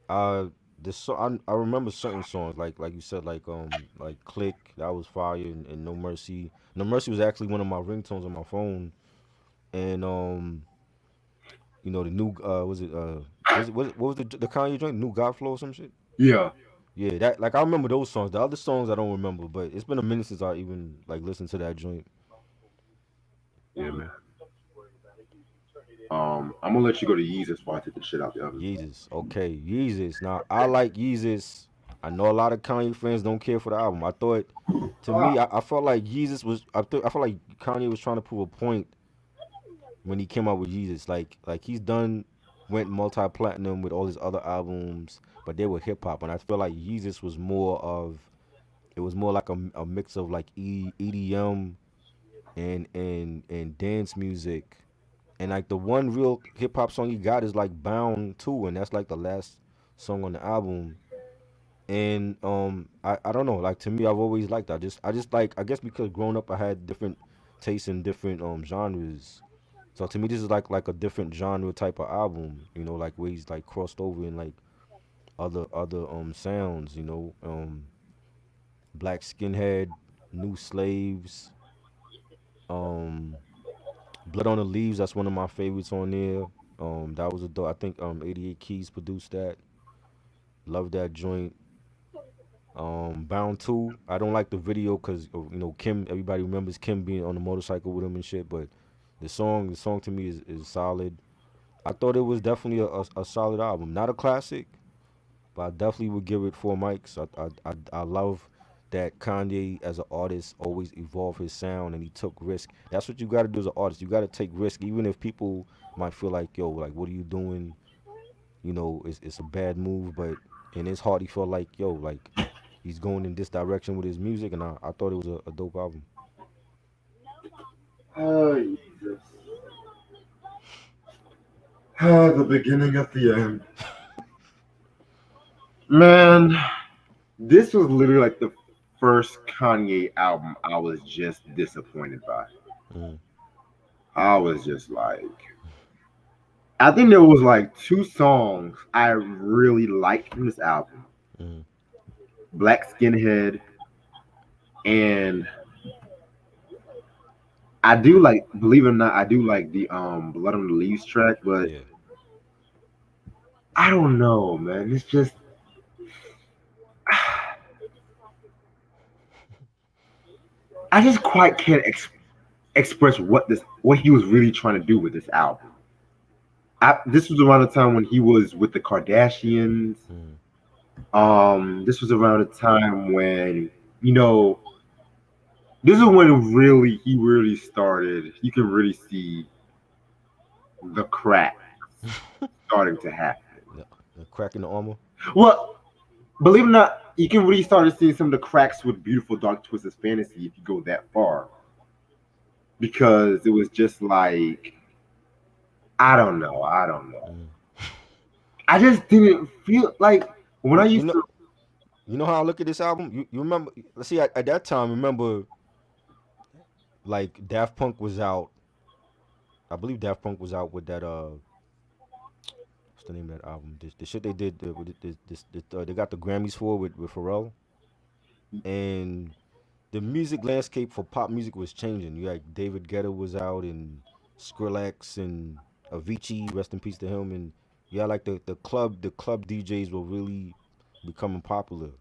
uh, I remember certain songs like you said like Click, that was fire, and No Mercy. No Mercy was actually one of my ringtones on my phone, and the new what was the Kanye joint, New God Flow or some shit. yeah, Yeah, that like I remember those songs. The other songs I don't remember, but it's been a minute since I even like listened to that joint. yeah, man. I'm gonna let you go to Yeezus before I take the shit out the oven. Yeezus. Okay, Yeezus. Now I like Yeezus. I know a lot of Kanye fans don't care for the album. I thought, to me, I felt like Yeezus was. I felt like Kanye was trying to prove a point when he came out with Yeezus. Like he's done, went multi platinum with all his other albums, but they were hip hop, and I feel like Yeezus was more of. It was more like a mix of like EDM and dance music. And like the one real hip hop song he got is like Bound 2, and that's like the last song on the album. And I don't know, like to me I've always liked that. I just like, I guess because growing up I had different tastes in different genres. So to me this is like a different genre type of album, like where he's like crossed over in like other sounds, Black Skinhead, New Slaves, um Blood on the Leaves, that's one of my favorites on there. That was a dope. I think 88 Keys produced that. Love that joint. Bound 2. I don't like the video because Kim. Everybody remembers Kim being on the motorcycle with him and shit. But the song to me is solid. I thought it was definitely a solid album. Not a classic, but I definitely would give it 4 mics. I love that Kanye as an artist always evolved his sound and he took risk. That's what you got to do as an artist. You got to take risk, even if people might feel like, yo, like what are you doing? It's a bad move, but in his heart he felt like, yo, like he's going in this direction with his music, and I thought it was a dope album. Oh, Jesus. Ah, the beginning of the end. Man, this was literally like the first Kanye album I was just disappointed by. Mm, I was just like, I think there was like two songs I really liked from this album: mm, Black Skinhead, and I do like, believe it or not, I do like the Blood on the Leaves track, but yeah. I don't know, man. It's just I just quite can't express what he was really trying to do with this album. This was around the time when he was with the Kardashians. Mm, This was around the time when you know this is when really he really started. You can really see the crack starting to happen. the, the crack in the armor. Well, believe it or not, you can really start to see some of the cracks with Beautiful Dark Twisted Fantasy if you go that far. Because it was just like I don't know, I don't know. Mm. I just didn't feel like when I You, you used know, to. you know how I look at this album. You remember? Let's see. At that time, remember like Daft Punk was out. I believe Daft Punk was out with that what's the name of that album? The shit they did with they got the Grammys for with Pharrell, and the music landscape for pop music was changing. You had David Guetta was out, and Skrillex and Avicii, rest in peace to him, and you had like the club DJs were really becoming popular.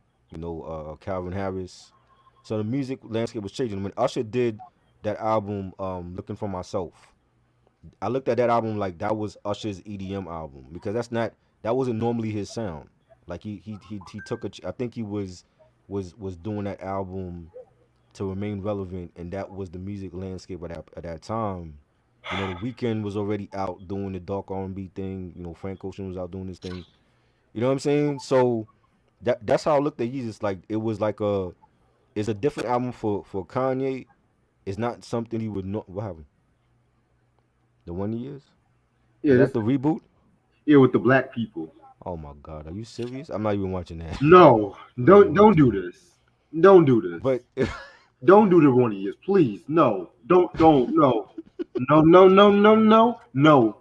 Calvin Harris. So the music landscape was changing. When Usher did that album, Looking for Myself, I looked at that album like that was Usher's EDM album because that wasn't normally his sound. Like he took I think he was doing that album to remain relevant, and that was the music landscape at that time. The Weeknd was already out doing the dark R&B thing. Frank Ocean was out doing this thing. You know what I'm saying? So that's how I looked at Yeezus. Like it was like it's a different album for Kanye. It's not something he would know. What happened? The one he is? Yeah, Is that this the reboot? yeah with the black people. Oh my God, are you serious? I'm not even watching that. No, I'm not even don't watching do that. this. Don't do this. But Don't do the one of years, please. No, don't no. No, no, no, no, no, no.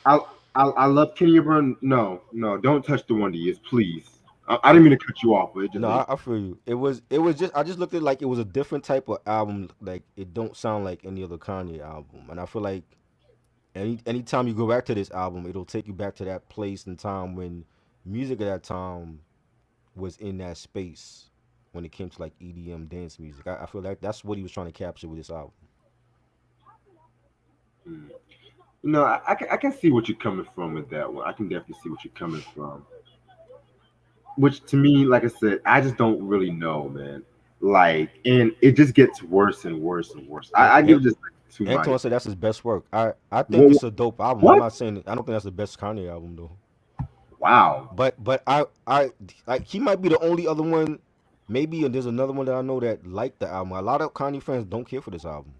I I love Kenya Brown. No, no, don't touch the Wonder Years, please. I didn't no, mean to cut you off, but it just no, made I feel you. It was just I just looked at it like it was a different type of album. Like it don't sound like any other Kanye album, and I feel like anytime you go back to this album, it'll take you back to that place and time when music at that time was in that space when it came to like EDM dance music. I feel like that's what he was trying to capture with this album. mm. No, I can see what you're coming from with that one. I can definitely see what you're coming from. Which to me, like I said, I just don't really know, man. Like, and it just gets worse and worse and worse. And, I and give this like two Antoine mics. said that's his best work. I think Wha- it's a dope album. I'm What? not saying I don't think that's the best Kanye album though. Wow. But I like he might be the only other one. Maybe and there's another one that I know that like the album. A lot of Kanye fans don't care for this album.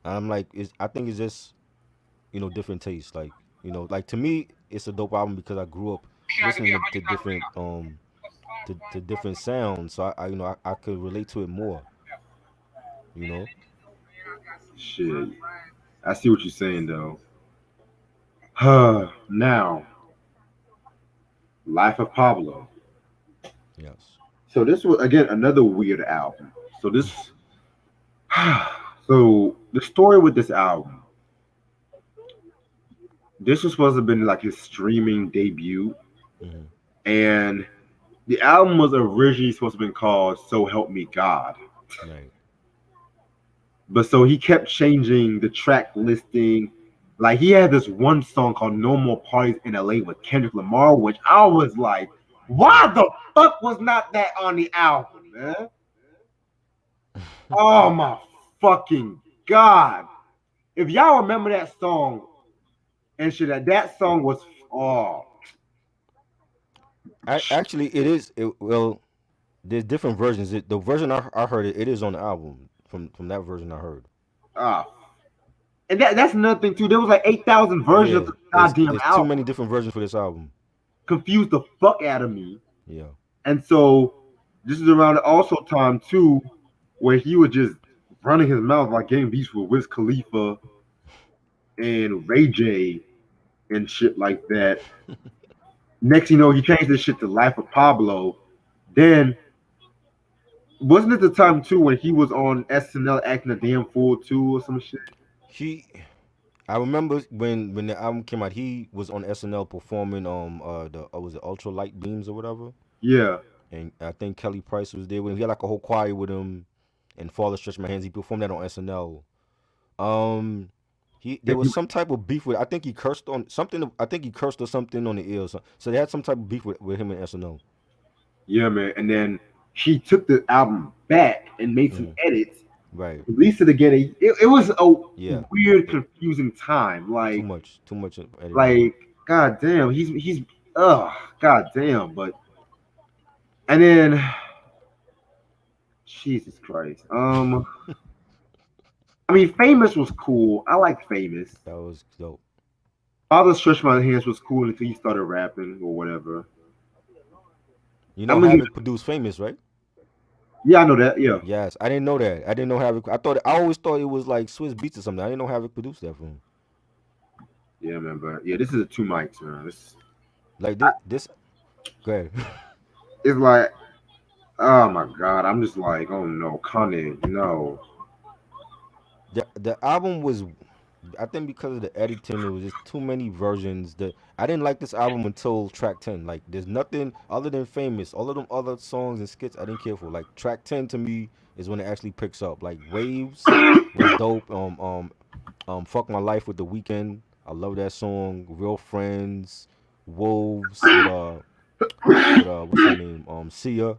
And I'm like, I think it's just different tastes. Like like to me, it's a dope album because I grew up listening to different to different sounds. So I could relate to it more. You know. Shit. I see what you're saying though. Now, Life of Pablo. Yes. So this was again another weird album. So this so the story with this album, this was supposed to have been like his streaming debut. Hmm. And the album was originally supposed to have been called So Help Me God. Right. But so he kept changing the track listing. Like he had this one song called No More Parties in LA with Kendrick Lamar, which I was like, Yeah. why the fuck was not that on the album, man? Oh my fucking god. If y'all remember that song and shit, that song was oh Actually, it is. Well, there's different versions. The version I heard it is on the album from that version I heard. ah. And that's another thing too. There was like 8,000 versions of Yeah, the goddamn it's too album. many different versions for this album. Confused the fuck out of me. Yeah. And so this is around also time too, where he was just running his mouth like getting beats with Wiz Khalifa and Ray J and shit like that. Next, he changed this shit to Life of Pablo. Then wasn't it the time too when he was on SNL acting a damn fool too or some shit? He, I remember when the album came out, he was on SNL performing the was it Ultra Light Beams or whatever, Yeah. and I think Kelly Price was there with him. He had like a whole choir with him, and Father Stretch My Hands. He performed that on SNL. Um, there was some type of beef with. I think he cursed on something. I think he cursed or something on the ear. So they had some type of beef with him and SNL. Yeah, man. And then she took the album back and made some Hmm. edits, Right. released it again. It was a Yeah. weird, It, confusing time. too much editing. Like, god damn, he's god damn. But and then Jesus Christ. I mean, Famous was cool. I like Famous. That was dope. Father Stretch My Hands was cool until he started rapping or whatever. You know I'm gonna give. Havoc produced Famous, right? Yeah, I know that. Yeah, Yes, I didn't know that. I didn't know Havoc. I always thought it was like Swiss Beats or something. I didn't know Havoc produced that for him. yeah, man. But yeah, this is a two mics, man. Like I, this. Go ahead. it's like, oh my god, I'm just like, oh no, Kanye, no. The album was, I think because of the editing, it was just too many versions. That I didn't like this album until track 10. Like there's nothing other than Famous. All of them other songs and skits I didn't care for. Like track 10 to me is when it actually picks up. Like Waves was dope. Fuck My Life with The Weeknd. I love that song. Real Friends, Wolves with what's her name? Sia.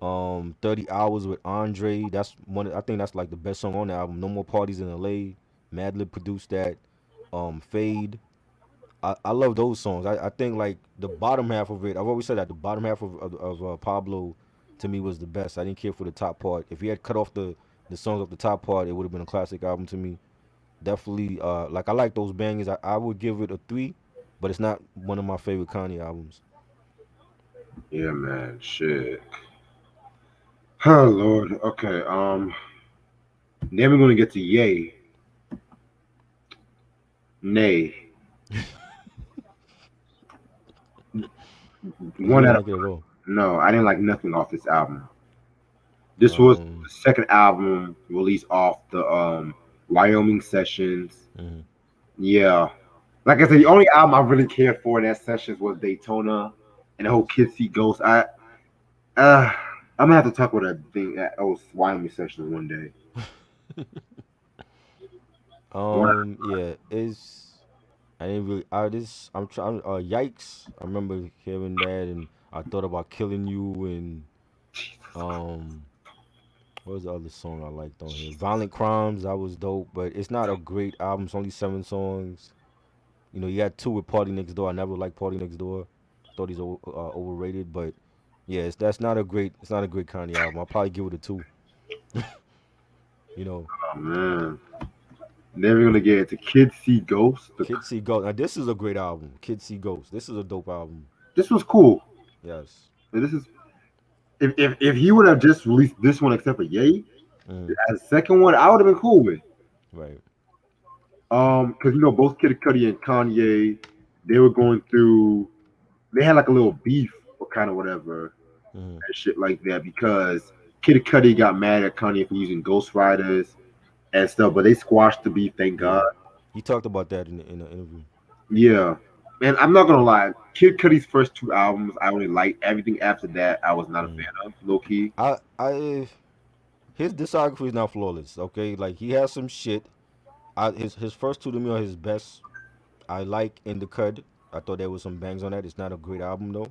30 Hours with Andre. That's one. I think that's like the best song on the album. No More Parties in LA. Madlib produced that. Fade. I love those songs. I think like the bottom half of it. I've always said that the bottom half of Pablo to me was the best. I didn't care for the top part. If he had cut off the songs off the top part, it would have been a classic album to me. Definitely, like I like those bangers. I would give it a 3, but it's not one of my favorite Kanye albums. Yeah, man. Shit. Oh Lord. Okay. Then we're gonna get to Yay. Nay. You One didn't out of like it at all. no, I didn't like nothing off this album. This was Um, the second album released off the Wyoming sessions. mhm. Yeah. Like I said, the only album I really cared for in that sessions was Daytona and the whole Yes. Kids See Ghosts. Uh I'm gonna have to talk about that thing at those Wyoming sessions one day. One, Yeah, it's I didn't really. I this I'm trying. Yikes! I remember hearing that, and I thought about killing you, and um, what was the other song I liked on here? Violent Crimes. That was dope, but it's not a great album. It's only 7 songs. You know, you had 2 with Party Next Door. I never liked Party Next Door. Thought he's overrated, but yeah, that's not a great. It's not a great Kanye album. I'll probably give it a 2. You know, oh man. Then we're gonna get into Kids See Ghosts. Kid See Ghost. Now this is a great album. Kid See Ghost. This is a dope album. This was cool. Yes. This is if he would have just released this one except for Yay Mm, as a second one, I would have been cool with. right. Because both Kid Cudi and Kanye, they were going through. They had like a little beef or kind of whatever Mm-hmm. and shit like that because Kid Cudi got mad at Kanye for using Ghost Riders and stuff, but they squashed the beef. Thank God. Yeah, he talked about that in the interview. Yeah. And I'm not gonna lie, Kid Cudi's first 2 albums I only liked. Everything after that I was not a fan Mm. of, low key. I his discography is not flawless. Okay, like he has some shit. His first 2 to me are his best. I like In the Cud. I thought there was some bangs on that. It's not a great album though.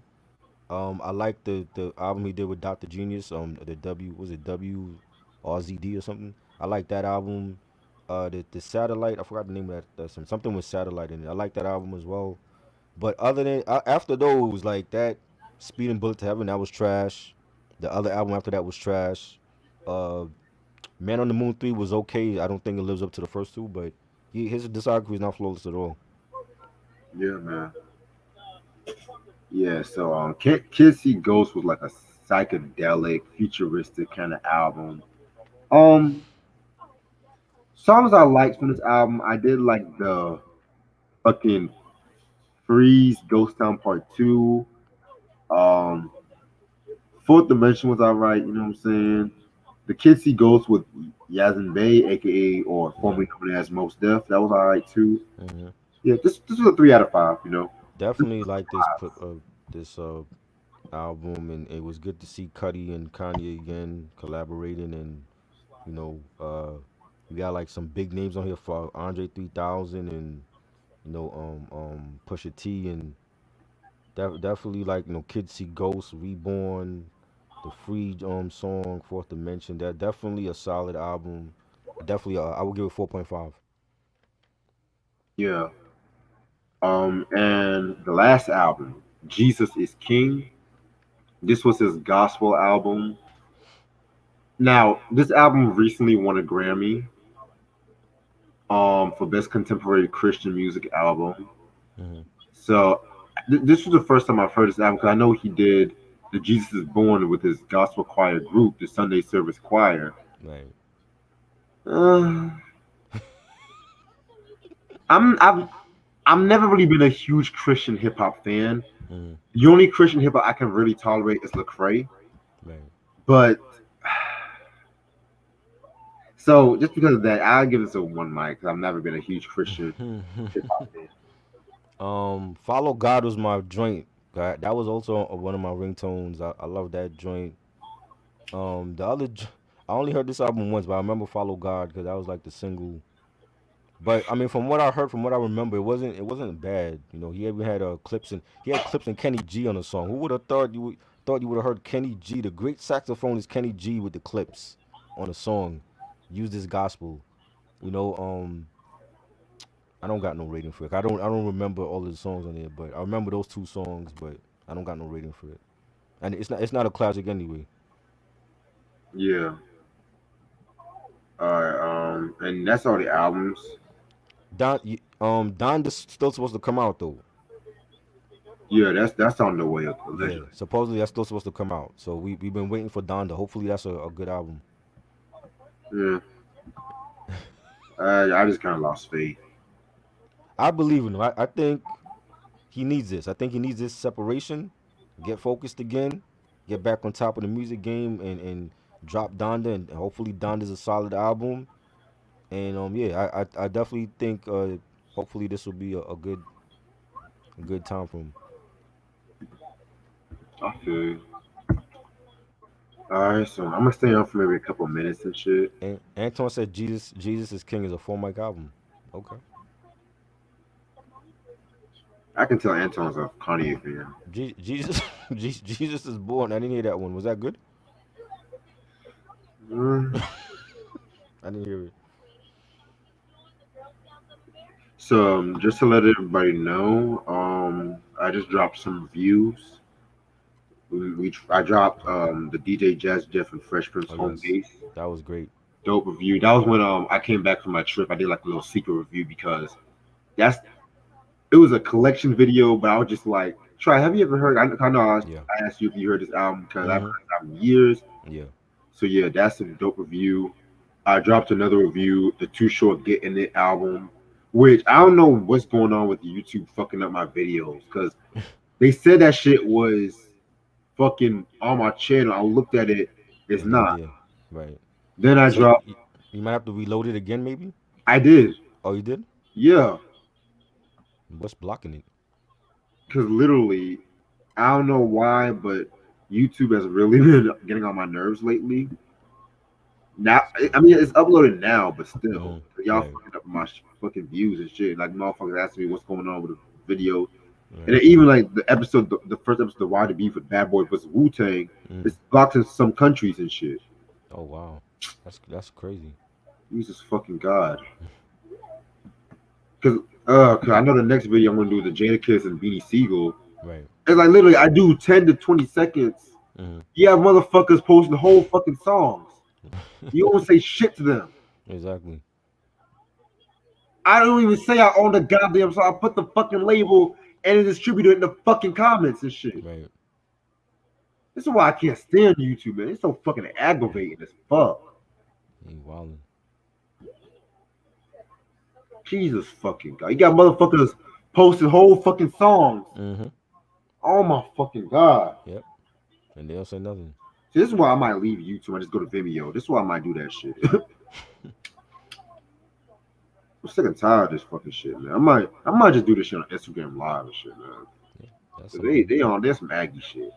I like the album he did with Dr. Genius. The W was it WRZD or something. I like that album. The Satellite. I forgot the name of that. Something with Satellite in it. I like that album as well. But other than after those, like that, Speeding Bullet to Heaven, that was trash. The other album after that was trash. Uh, Man on the Moon 3 was okay. I don't think it lives up to the first 2, but his discography is not flawless at all. Yeah, man. Yeah, so Kids See Ghost was like a psychedelic, futuristic kind of album. Um, songs I liked from this album, I did like the fucking Freeze, Ghost Town Part Two. Um, Fourth Dimension was alright. You know what I'm saying? The Kids See Ghost with Yazin Bey, aka or Yeah. formerly known as Most Def, that was alright too. Hmm. Yeah, this was a 3 out of 5. Definitely like this album, and it was good to see Cudi and Kanye again collaborating, and you know, we got like some big names on here for Andre 3000 and Pusha T, and definitely like Kids See Ghosts, Reborn, the Free song, Fourth Dimension. That definitely a solid album. Definitely, I would give it 4.5. Yeah. And the last album, Jesus is King. This was his gospel album. Now, this album recently won a Grammy for best contemporary Christian music album. Hmm. So this was the first time I've heard this album because I know he did the Jesus is Born with his gospel choir group, the Sunday Service Choir. Right. Uh, I've never really been a huge Christian hip hop fan. Hmm. The only Christian hip hop I can really tolerate is Lecrae. Right. But so just because of that, I'll give this a 1 mic because I've never been a huge Christian hip hop fan. Follow God was my joint. That was also one of my ringtones. I love that joint. The I only heard this album once, but I remember Follow God because that was like the single. But I mean, from what I heard, from what I remember, it wasn't bad. He even had clips and Kenny G on the song. Who would have thought you would have heard Kenny G, the great saxophonist Kenny G, with the clips on the song, use this gospel. You know, I don't got no rating for it. I don't remember all of the songs on there, but I remember those two songs, but I don't got no rating for it. And it's not a classic anyway. Yeah. And that's all the albums. Don is still supposed to come out though. Yeah, that's on the way, Yeah, allegedly. supposedly that's still supposed to come out. So we've been waiting for Donda. Hopefully that's a good album. Yeah. I just kind of lost faith. I believe in him. I think he needs this. I think he needs this separation, get focused again, get back on top of the music game, and drop Donda. And hopefully Donda's a solid album. And yeah, I definitely think hopefully this will be a good time for him. I feel you. All right, so I'm gonna stay on for maybe a couple minutes and shit. And Anton said Jesus is King is a four mic album. Okay. I can tell Anton's a Kanye fan. Jesus Jesus is born. I didn't hear that one. Was that good? Mm. I didn't hear it. So just to let everybody know, I just dropped some reviews. I dropped the DJ Jazz Jeff and Fresh Prince Oh home yes, base. that was great. Dope review. That was when I came back from my trip. I did like a little secret review because that's it was a collection video, but I was just like, Try, have you ever heard? I know Yeah. I asked you if you heard this album because I've heard Mhm. this album in years. Yeah. So yeah, that's a dope review. I dropped another review, the Too Short Get In It album, which I don't know what's going on with YouTube fucking up my videos because they said that shit was fucking on my channel. I looked at it, it's not. Yeah. Right. Then I So you, dropped, you you might have to reload it again, maybe. I did, Oh, you did? yeah, What's blocking it? because literally, I don't know why, but YouTube has really been getting on my nerves lately. Now, I mean, it's uploaded now, but still, Hmm. y'all Right. fucking up my fucking views and shit. Like, motherfuckers asking me what's going on with the video. And Right. then even like the episode, the first episode of Why the Beef with Bad Boy versus Wu Tang, Mm. it's blocked in some countries and shit. Oh wow, that's crazy. Jesus fucking God. Because cause I know the next video I'm gonna do is the Jadakiss and Beanie Siegel. Right. It's like literally I do 10 to 20 seconds. Hmm. You have motherfuckers posting the whole fucking songs. You don't say shit to them. Exactly. I don't even say I own the goddamn song. I put the fucking label and the distributor in the fucking comments and shit. Right. This is why I can't stand YouTube, man. It's so fucking aggravating as fuck. He wildin'. Jesus fucking God. You got motherfuckers posting whole fucking songs. Mhm. Oh my fucking God. Yep. And they don't say nothing. See, this is why I might leave YouTube and just go to Vimeo. This is why I might do that shit. I'm sick and tired of this fucking shit, man. I might just do this shit on Instagram Live and shit, man. Yeah. That's 'Cause something. there's some Aggie shit.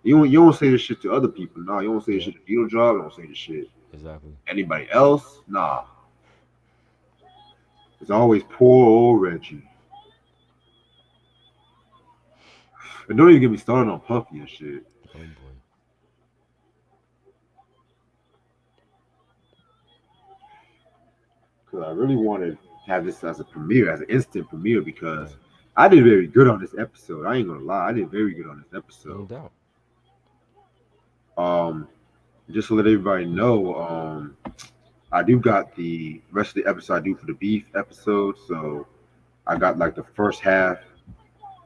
You don't say this shit to other people. Nah, you don't say this Yeah. shit to Beetle Job. You don't say this shit Exactly. anybody else. Nah. It's always poor old Reggie. And don't even get me started on Puffy and shit. Oh boy. Because I really wanted to have this as a premiere, as an instant premiere, because Right. I did very good on this episode. I ain't gonna lie, I did very good on this No episode. doubt. Um, just to let everybody know, I do got the rest of the episode I do for the beef episode. So I got like the first half.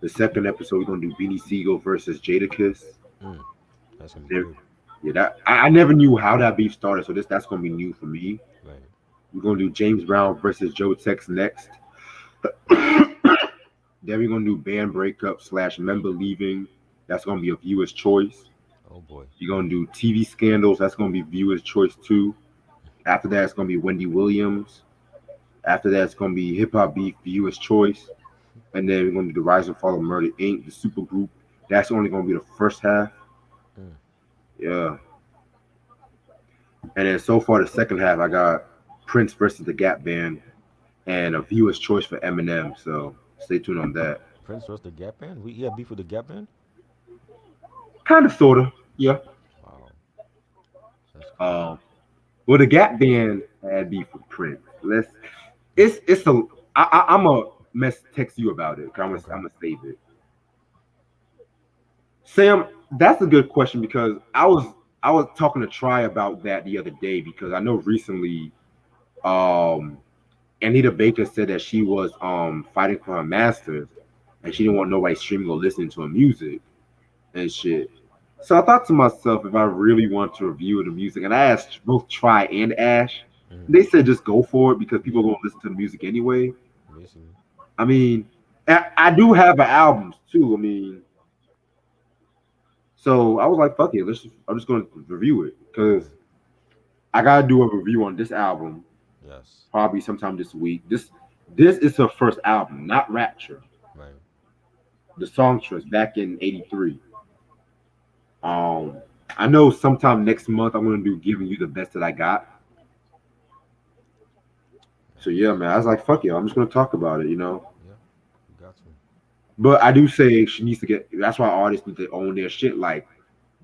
The second episode we're gonna do Beanie Siegel versus Jadakiss. Mm. That's gonna be Then, good. yeah, that I never knew how that beef started, so that's gonna be new for me. Right. We're gonna do James Brown versus Joe Tex next. Then we're gonna do band breakup / member leaving. That's gonna be a viewer's choice. Oh boy. You're gonna do TV scandals. That's gonna be viewer's choice too. After that, it's gonna be Wendy Williams. After that, it's gonna be hip hop beef, viewer's choice. And then we're gonna do the Rise and Fall of Murder Inc., the super group. That's only gonna be the first half. Mm. Yeah. And then so far the second half, I got Prince versus the Gap Band and a viewer's choice for Eminem. So stay tuned on that. Prince was the Gap Band. We had beef with the Gap Band. Kind of, sorta. Yeah. Wow. That's crazy. Um, well, the Gap Band had beef with Prince. It's a I'm a mess text you about it. 'Cause Okay. I'm gonna save it. Sam, that's a good question because I was talking to Try about that the other day because I know recently um Anita Baker said that she was fighting for her masters and she Mm-hmm. didn't want nobody streaming or listening to her music and shit. So I thought to myself if I really want to review the music, and I asked both Try and Ash, Mm-hmm. they said just go for it because people Yeah. are gonna listen to the music anyway. Basically. I mean, I do have albums too. I mean, so I was like, fuck it, I'm just gonna review it because Right. I gotta do a review on this album Yes. probably sometime this week. This is her first album, not Rapture. Right. The Songstress back in '83. Um, I know sometime next month I'm gonna do giving you the best that I got. So yeah, man, I was like, fuck it, I'm just gonna talk about it. Yeah. You got to. But I do say she needs to get. That's why artists need to own their shit. Like,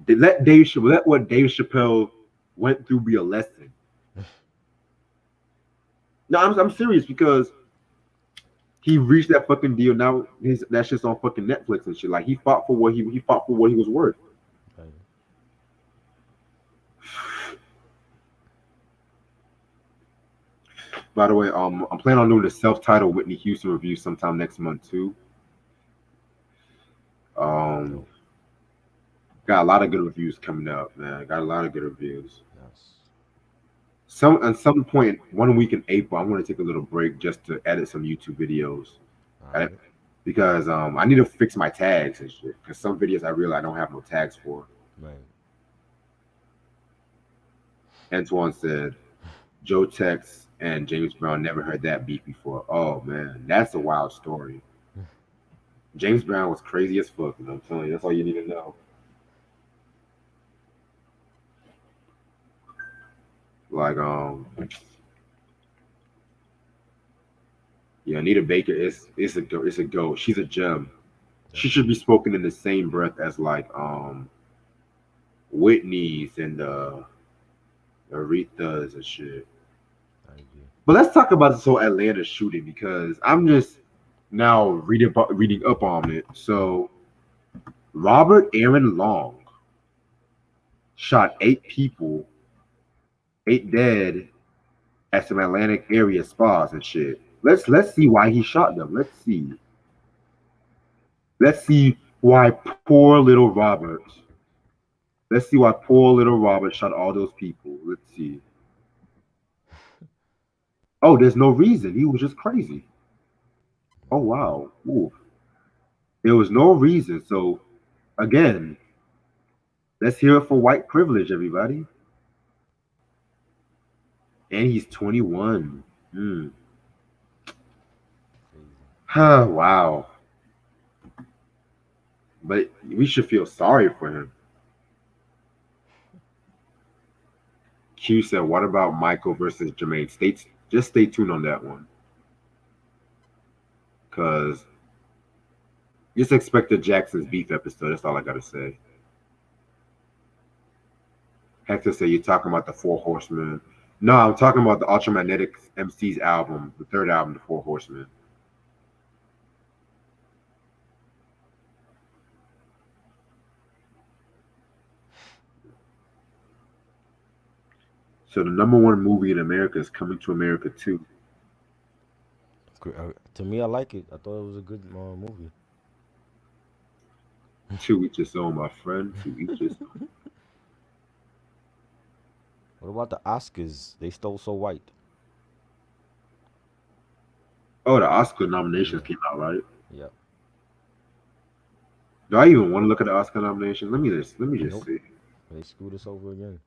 let what Dave Chappelle went through be a lesson. No, I'm serious because he reached that fucking deal. Now that shit's on fucking Netflix and shit. Like he fought for what he was worth. Right. By the way, I'm planning on doing the self-titled Whitney Houston review sometime next month too. Um, Dope. got a lot of good reviews coming up, man. Got a lot of good reviews. Yes. Some at some point, 1 week in April, I'm going to take a little break just to edit some YouTube videos. All Edit- right. Because I need to fix my tags and shit. Because some videos I realize I don't have no tags for. Right. Antoine said, Joe Tex and James Brown never heard that beef before. Oh man, that's a wild story. James Brown was crazy as fuck. I'm telling you, that's all you need to know. Like yeah, Anita Baker is a goat. She's a gem. She should be Definitely. spoken in the same breath as like Whitney's and Aretha's and shit. I agree. But let's talk about this whole Atlanta shooting because I'm just now reading up on it. So Robert Aaron Long shot 8 people, 8 dead at some Atlantic area spas and shit. Let's see why he shot them. Let's see. Let's see why poor little Robert. Let's see why poor little Robert shot all those people. Let's see. Oh, there's no reason. He was just crazy. Oh Right. wow. Ooh. There was no reason. So again, let's hear it for white privilege, everybody. And he's 21. Hmm. Crazy. Wow. But we should feel sorry for him. Q said, "What about Michael versus Jermaine?" Just stay tuned on that one, cause just expect the Jackson's beef episode. That's all I gotta say. Hector said, "You're talking about the Four Horsemen." No, I'm talking about the Ultramagnetic MC's album, the third album, the Four Horsemen. So the #1 movie in America is Coming to America 2. To me, I like it. I thought it was a good movie. To each his own, my friend. To each his own. What about the Oscars? They stole so white. Oh, the Oscar nominations Yeah. came out, right? Yep. Do I even want to look at the Oscar nominations? Let me just Nope. see. They screwed us over again.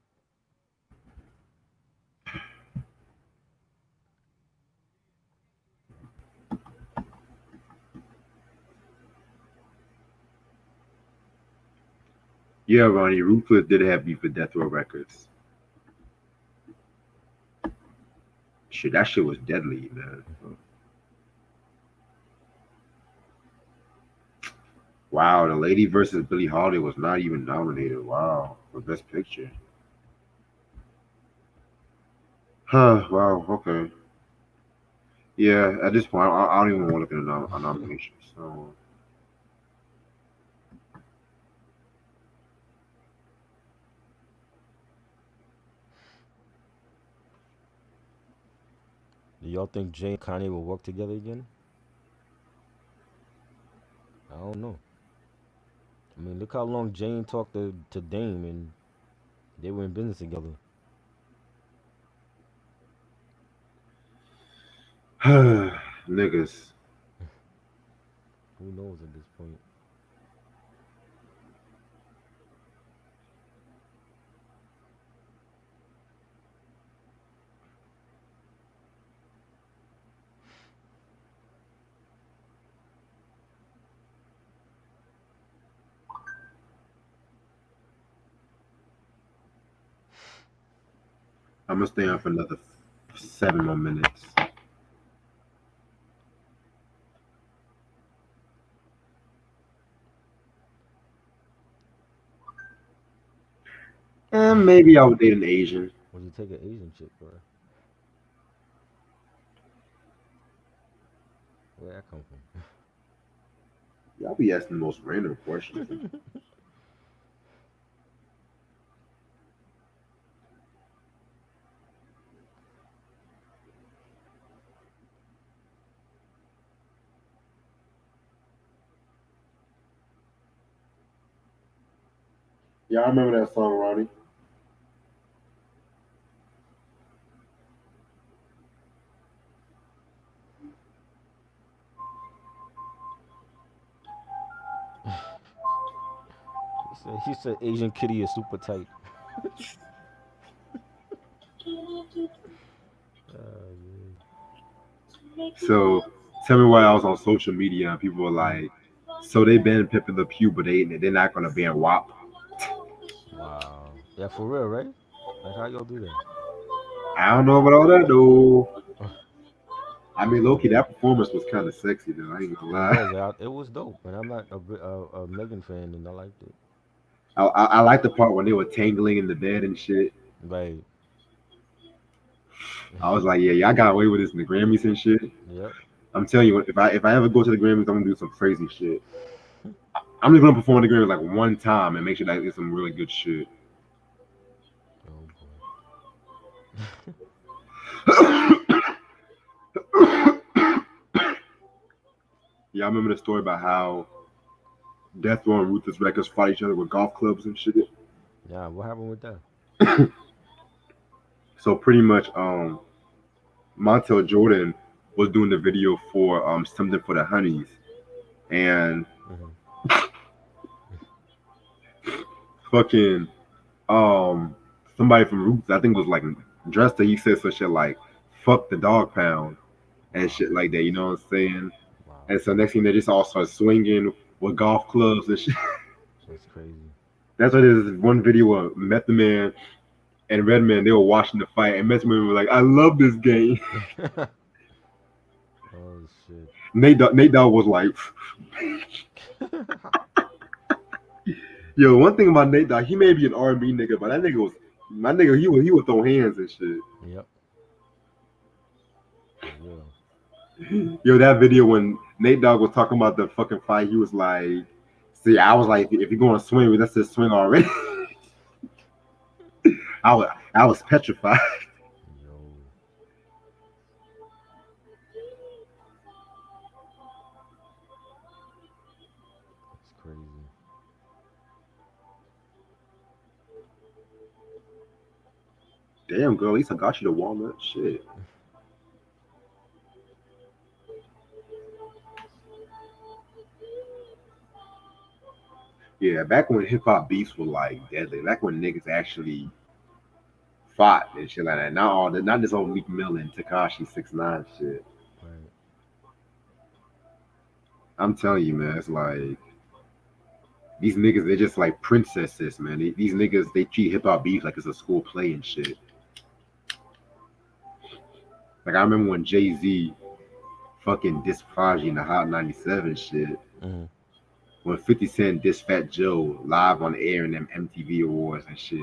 Yeah, Ronnie, Ruthless did have beef with Death Row Records. Shit, that shit was deadly, man. Wow, The Lady versus Billie Holiday was not even nominated. Wow, for Best Picture. Huh, wow, okay. Yeah, at this point, I don't even want to look at a nomination. So Do y'all think Jay and Kanye will work together again? I don't know. I mean, look how long Jane talked to Dame and they were in business together. niggas. Who knows at this point? I'm gonna stay on for another 7 more minutes. And maybe I would date an Asian. Would you take an Asian chick, bro? Where that come from? Y'all be asking the most random questions. Y'all remember that song, Ronnie? He said Asian kitty is super tight. Yeah. So tell me why I was on social media and people were Mm. like, so they been Pippin the Pew, but they're not gonna ban WAP. Wow. Yeah, for real, right? Like how y'all do that? I don't know about all that though. I mean, Loki, that performance was kind of sexy though. I ain't gonna It lie. was. It was dope, and I'm not a Megan fan, and I liked it. I like the part when they were tangling in the bed and shit. Right. I was like, yeah, y'all got away with this in the Grammys and shit. Yep. I'm telling you, if I ever go to the Grammys, I'm gonna do some crazy shit. I'm just gonna perform the Grammys like one time and make sure that it's some really good shit. Oh boy. Yeah, I remember the story about how Death Row and Ruthless Records fought each other with golf clubs and shit. Yeah. What happened with that? So pretty much, Montel Jordan was doing the video for something for the Honeys, and Hmm. fucking um somebody from Roots, I think was like dressed he said some shit like "fuck the dog pound" and Wow. shit like that. You know what I'm saying? Wow. And so next thing they just all start swinging with golf clubs and shit. That's crazy. That's why there's this one video of Method Man and Redman. They were watching the fight, and Method Man was like, "I love this game." Oh shit. Nate Dogg was like, "Yo, one thing about Nate Dogg, he may be an R&B nigga, but that nigga was my nigga. He would throw hands and shit." Yep. For real. Yo, that video when Nate Dogg was talking about the fucking fight, he was like, "See, I was like, if you're going to swing, let's just swing already." I was petrified. Yo. That's crazy. Damn, girl, at least I got you the walnut. Shit. Yeah, back when hip hop beefs were like deadly, back when niggas actually fought and shit like that. Not this old Meek Mill and Takashi 6ix9ine shit. Right. I'm telling you, man, it's like these niggas, they're just like princesses, man. These niggas, they treat hip hop beef like it's a school play and shit. Like I remember when Jay Z fucking dissed Prodigy in the Hot 97 shit. Hmm. When 50 Cent dissed Fat Joe live on air in them MTV awards and shit.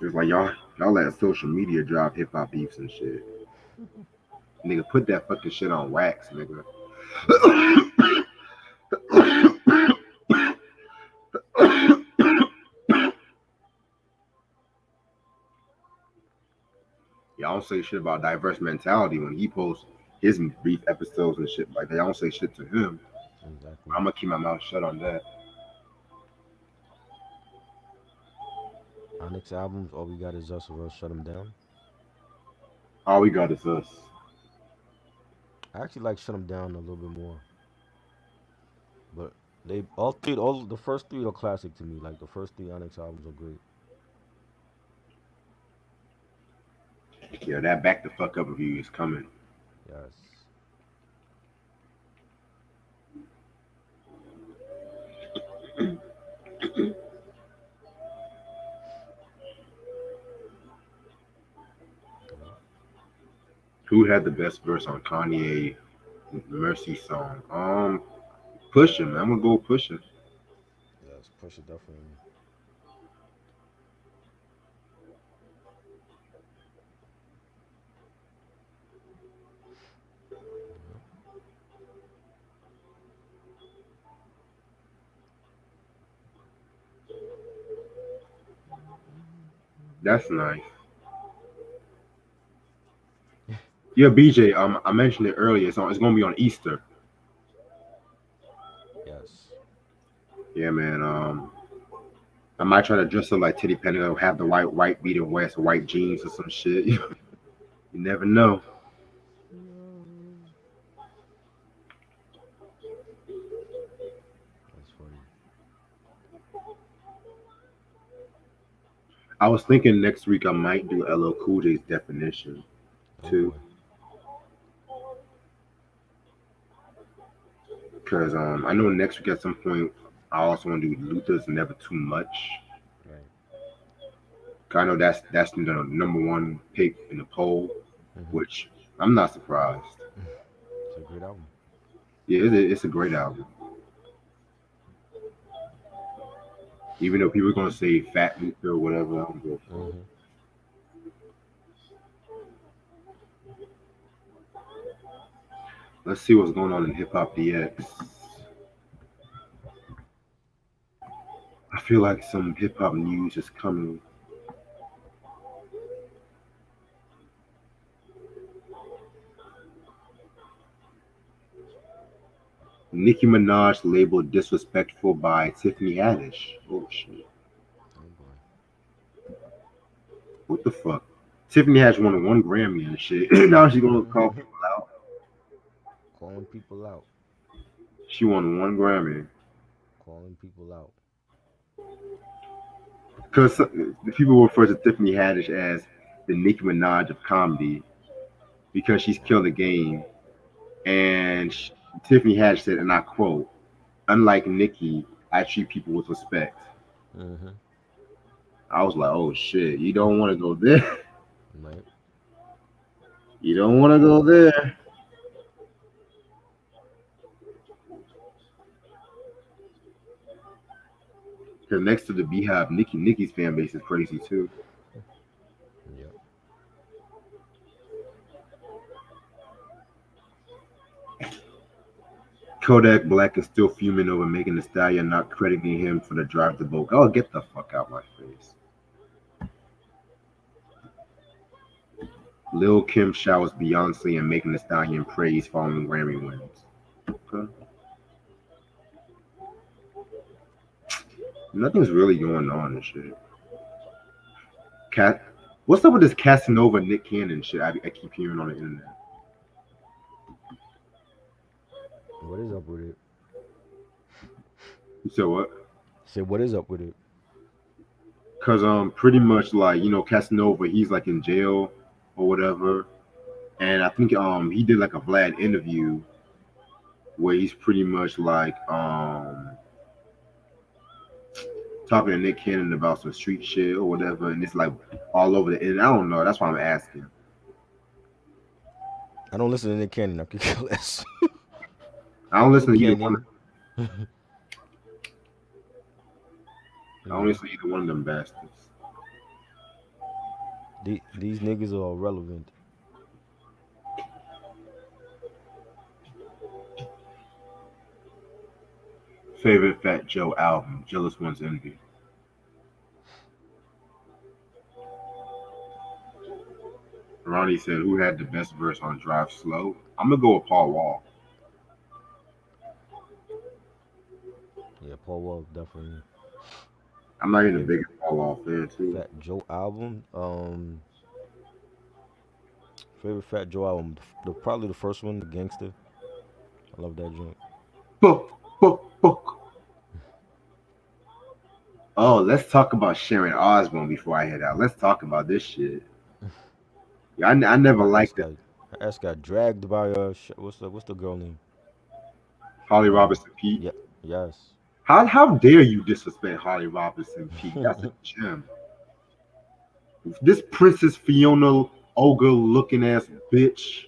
It's like y'all let social media drive hip hop beefs and shit. Nigga, put that fucking shit on wax, nigga. Y'all don't say shit about diverse mentality when he posts his beef episodes and shit like that. Y'all don't say shit to him. Exactly. I'm gonna keep my mouth shut on that. Our next albums, all we got is us or us shut them down. All we got is us. I actually like shut them down a little bit more, but they all three, all the first three are classic to me. Like the first three Onyx albums are great. Yeah, that back the fuck up review is coming. Yes. Yep. Who had the best verse on Kanye Mercy song? Pushin, man. I'm gonna go Pushin. Yes. Push it definitely. Yep. That's nice. Yeah, BJ. I mentioned it earlier. It's gonna be on Easter. Yes. Yeah, man. I might try to dress up like Teddy Pendergrass, have the white beater vest, white jeans or some shit. You never know. No. That's funny. I was thinking next week I might do LL Cool J's definition Oh too, boy. because I know next week at some point I also want to do Luther's Never Too Much. Right. 'Cause I know that's the number one pick in the poll, Mm-hmm. which I'm not surprised. It's a great album. Yeah, it's a great album. Even though people are gonna say Fat Luther or whatever, I don't go for it. Mm-hmm. Let's see what's going on in Hip Hop DX. I feel like some hip hop news is coming. Nicki Minaj labeled disrespectful by Tiffany Haddish. Oh shit! Oh boy. What the fuck? Tiffany Haddish won one Grammy and shit. Now she's gonna call people out. Calling people out. She won one Grammy Calling people out. because the people refer to Tiffany Haddish as the Nicki Minaj of comedy because she's Right. killed the game. And Tiffany Haddish said, and I quote, "Unlike Nicki, I treat people with respect." Mm-hmm. I was like, "Oh shit, you don't want to go there. Right. You don't want to go there." Because next to the Beehive, Nicki's fan base is crazy too. Yep. Kodak Black is still fuming over Megan Thee Stallion not crediting him for the drive to vote. Oh, get the fuck out my face. Lil Kim showers Beyonce and Megan Thee Stallion praise following Grammy wins. Okay. Nothing's really going on and shit. Cat, what's up with this Casanova Nick Cannon shit? I keep hearing on the internet. What is up with it? You said what? Say what is up with it? Cause pretty much like Casanova, he's like in jail or whatever, and I think he did like a Vlad interview where he's pretty much like talking to Nick Cannon about some street shit or whatever, and it's like all over the internet. I don't know. That's why I'm asking. I don't listen to Nick Cannon. I could care less. I don't listen Nick to either one. Cannon. I don't Yeah. listen to either one of them bastards. These niggas are irrelevant. Favorite Fat Joe album, Jealous One's Envy. Ronnie said, who had the best verse on Drive Slow? I'm gonna go with Paul Wall. Yeah, Paul Wall definitely. I'm not even the Favorite biggest Paul Wall fan too. Fat Joe album. Favorite Fat Joe album. Probably the first one, the Gangster. I love that joint. Book, book. Oh, let's talk about Sharon Osbourne before I head out. Let's talk about this shit. Yeah, I never liked it. Her ass got dragged by what's the girl name? Holly Robinson Pete. Yeah, yes. How dare you disrespect Holly Robinson Pete? That's a gem. This Princess Fiona ogre looking ass bitch.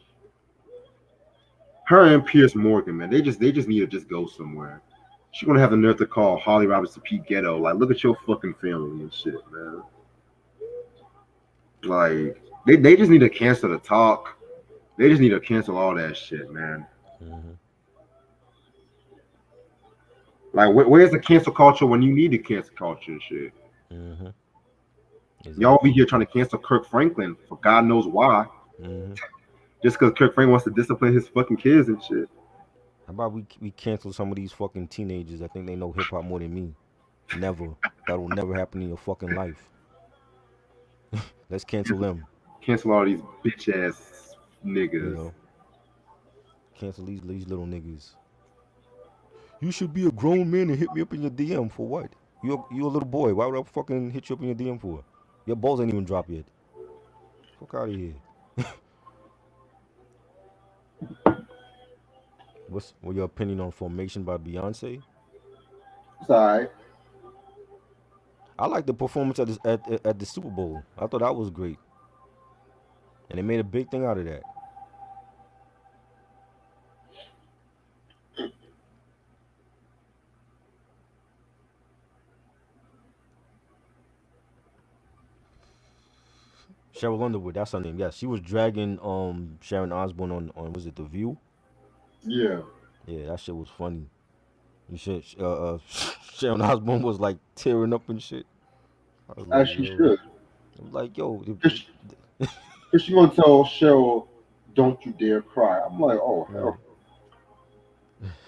Her and Pierce Morgan, man, they just need to just go somewhere. She gonna have the nerve to call Holly Robinson Pete ghetto. Like, look at your fucking family and shit, man. Like, they just need to cancel the talk. They just need to cancel all that shit, man. Hmm. Like, where's the cancel culture when you need the cancel culture and shit? Hmm. Y'all Exactly. be here trying to cancel Kirk Franklin for God knows why. Hmm. Just because Kirk Franklin wants to discipline his fucking kids and shit. How about we cancel some of these fucking teenagers that think they know hip hop more than me? Never. That will never happen in your fucking life. Let's cancel them. Cancel all these bitch ass You niggas. know, cancel these little niggas. You should be a grown man and hit me up in your DM for what? You a little boy. Why would I fucking hit you up in your DM for? Your balls ain't even dropped yet. Fuck out of here. What your opinion on Formation by Beyonce? Sorry. I like the performance at the Super Bowl. I thought that was great, and they made a big thing out of that. Cheryl Underwood, that's her name. Yes, she was dragging Sharon Osbourne on was it The View? Yeah. Yeah, that shit was funny. You should Sharon Osbourne was like tearing up and shit. I was As like, she yo, should. I'm like, yo, Cause she gonna tell Cheryl, "Don't you dare cry." I'm like, oh hell.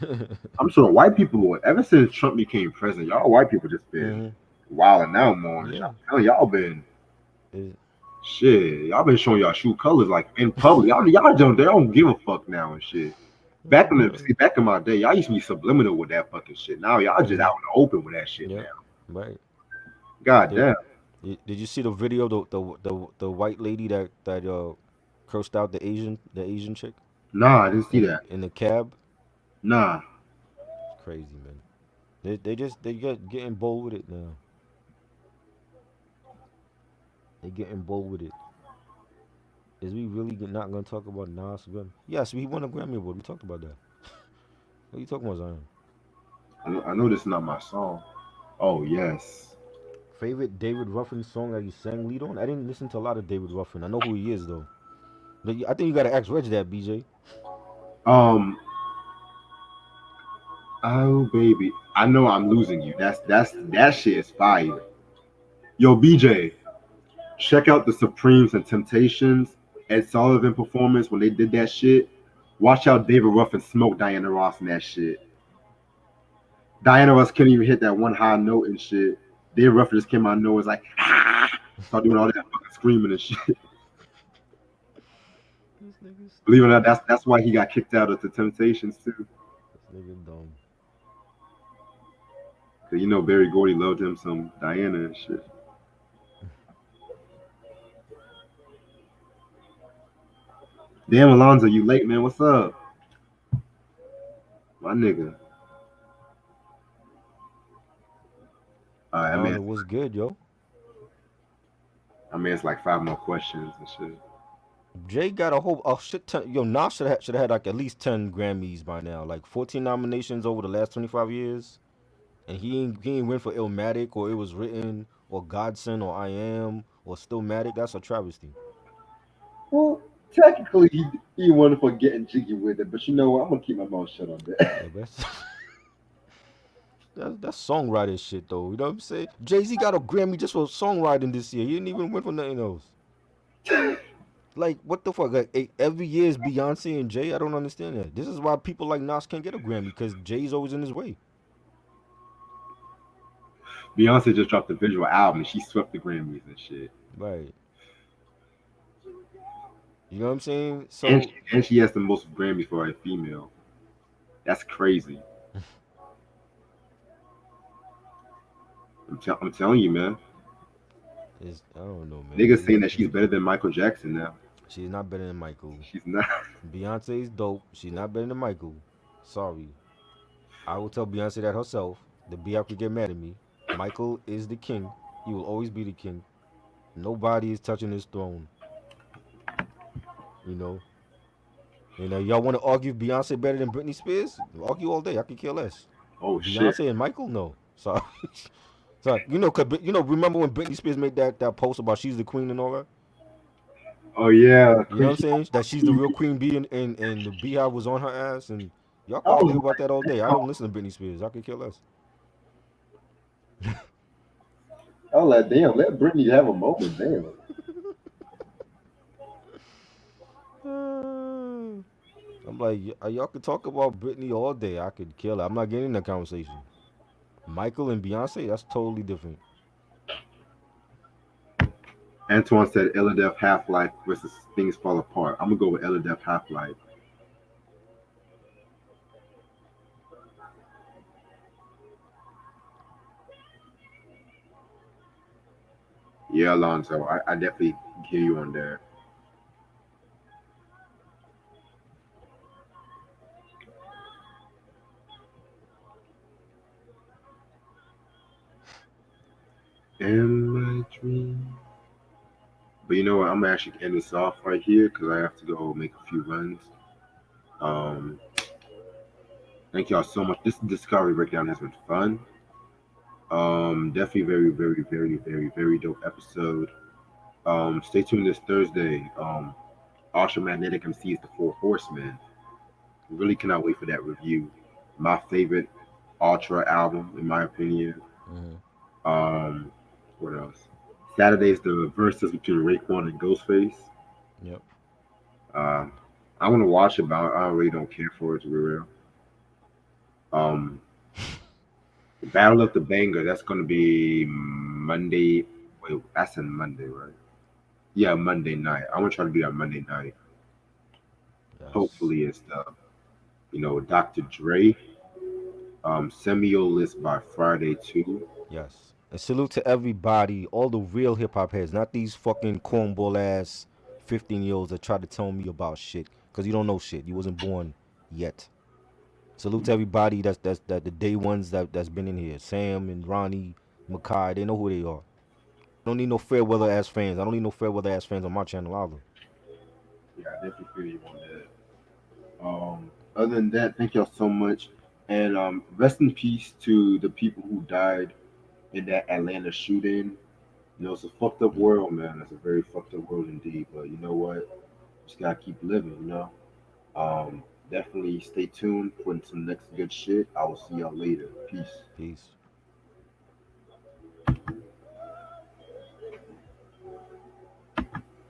right. I'm sure white people, ever since Trump became president, y'all white people just been Hmm. wilding out more. And Yeah. I'm telling y'all been It, shit. Y'all been showing y'all true colors like in public. Y'all don't they don't give a fuck now and shit. Back in my day, y'all used to be subliminal with that fucking shit. Now y'all just mm-hmm. out in the open with that shit Yep. now. Right. God Did, damn. did you see the video the white lady that cursed out the Asian chick Nah, I didn't see in that. in the cab? Nah. It's crazy, man. They getting bold with it now. They getting bold with it. Is we really not gonna talk about Nas again? Yes, we won a Grammy Award. We talked about that. What are you talking about, Zion? I know this is not my song. Oh yes. Favorite David Ruffin song that you sang lead on? I didn't listen to a lot of David Ruffin. I know who he is though. But I think you gotta ask Reg that, BJ. Um. Oh baby, I know I'm losing you. That shit is fire. Yo, BJ, check out the Supremes and Temptations Ed Sullivan performance when they did that shit. Watch how David Ruffin smoked Diana Ross in that shit. Diana Ross couldn't even hit that one high note and shit. David Ruffin just came out of nowhere, was like, ah! Start doing all that fucking screaming and shit. This nigga Believe it or not, stupid. that's why he got kicked out of the Temptations too. This nigga dumb. Cause Barry Gordy loved him some Diana and shit. Damn, Alonzo, you late, man? What's up, my nigga? I mean, Alonzo was good, yo. it's like five more questions and shit. Jay got a shit ton. Yo, Nas should have had like at least 10 Grammys by now. Like 14 nominations over the last 25 years, and he ain't win for Illmatic or It Was Written or Godson or I Am or Stillmatic, that's a travesty. Well, technically, he wanted for getting jiggy with it, but you know what? I'm gonna keep my mouth shut on that. Yeah, but that's songwriting shit though. You know what I'm saying? Jay Z got a Grammy just for songwriting this year. He didn't even win for nothing else. Like what the fuck? Like every year is Beyonce and Jay. I don't understand that. This is why people like Nas can't get a Grammy because Jay's always in his way. Beyonce just dropped a visual album. She swept the Grammys and shit, Right. You know what I'm saying? and So she has the most Grammys for a female. That's crazy. I'm telling you, man. it's I don't know, man. Niggas saying that she's better than Michael Jackson now. She's not better than Michael. She's not. Beyonce is dope. She's not better than Michael. Sorry. I will tell Beyonce that herself. The BF could get mad at me. Michael is the king. He will always be the king. Nobody is touching his throne. You know. Y'all want to argue if Beyonce better than Britney Spears? Argue all day. I could care less. Oh shit. Beyonce and Michael? No. Sorry. Sorry. Remember when Britney Spears made that post about she's the queen and all that? Oh yeah. You know what I'm Queen. saying? That she's the real queen bee and the beehive was on her ass and y'all can I argue was about that all day. I don't listen to Britney Spears. I could care less. I was like, damn, let Britney have a moment, damn. I'm like, y'all could talk about Britney all day. I could kill her. I'm not getting in that conversation. Michael and Beyonce, that's totally different. Antoine said Elidef Half Life versus Things Fall Apart. I'm gonna go with Elidef Half Life. Yeah, Alonzo, I definitely hear you on that. In my dream. But you know what? I'm gonna actually end this off right here because I have to go make a few runs. Um, Thank y'all so much. This Discovery breakdown has been fun. Definitely very, very, very, very, very dope episode. Stay tuned this Thursday. Ultra Magnetic MC's The Four Horsemen. Really cannot wait for that review. My favorite Ultra album, in my opinion. Hmm. Um, what else? Saturday's the verses between Raekwon and Ghostface. Yep. Um, I want to watch it, but I really don't care for it to be real. Um, the Battle of the Banger. That's going to be Monday. Wait, that's in Monday, right? Yeah, Monday night. I'm gonna try to do that Monday night. Yes. Hopefully, it's the Dr. Dre. Send me your list by Friday too. Yes. And salute to everybody, all the real hip hop heads, not these fucking cornball ass 15-year-olds that try to tell me about shit. Cause you don't know shit. You wasn't born yet. Salute to everybody that the day ones that's been in here. Sam and Ronnie, Makai, they know who they are. I don't need no fair weather ass fans. I don't need no fair weather ass fans on my channel either. Yeah, I definitely feel you on that. Other than that, thank y'all so much, and rest in peace to the people who died in that Atlanta shooting. It's a fucked up Yeah. world, man. It's a very fucked up world indeed. But you know what? Just gotta keep living. Definitely stay tuned for some next good shit. I will see y'all later. Peace. Peace.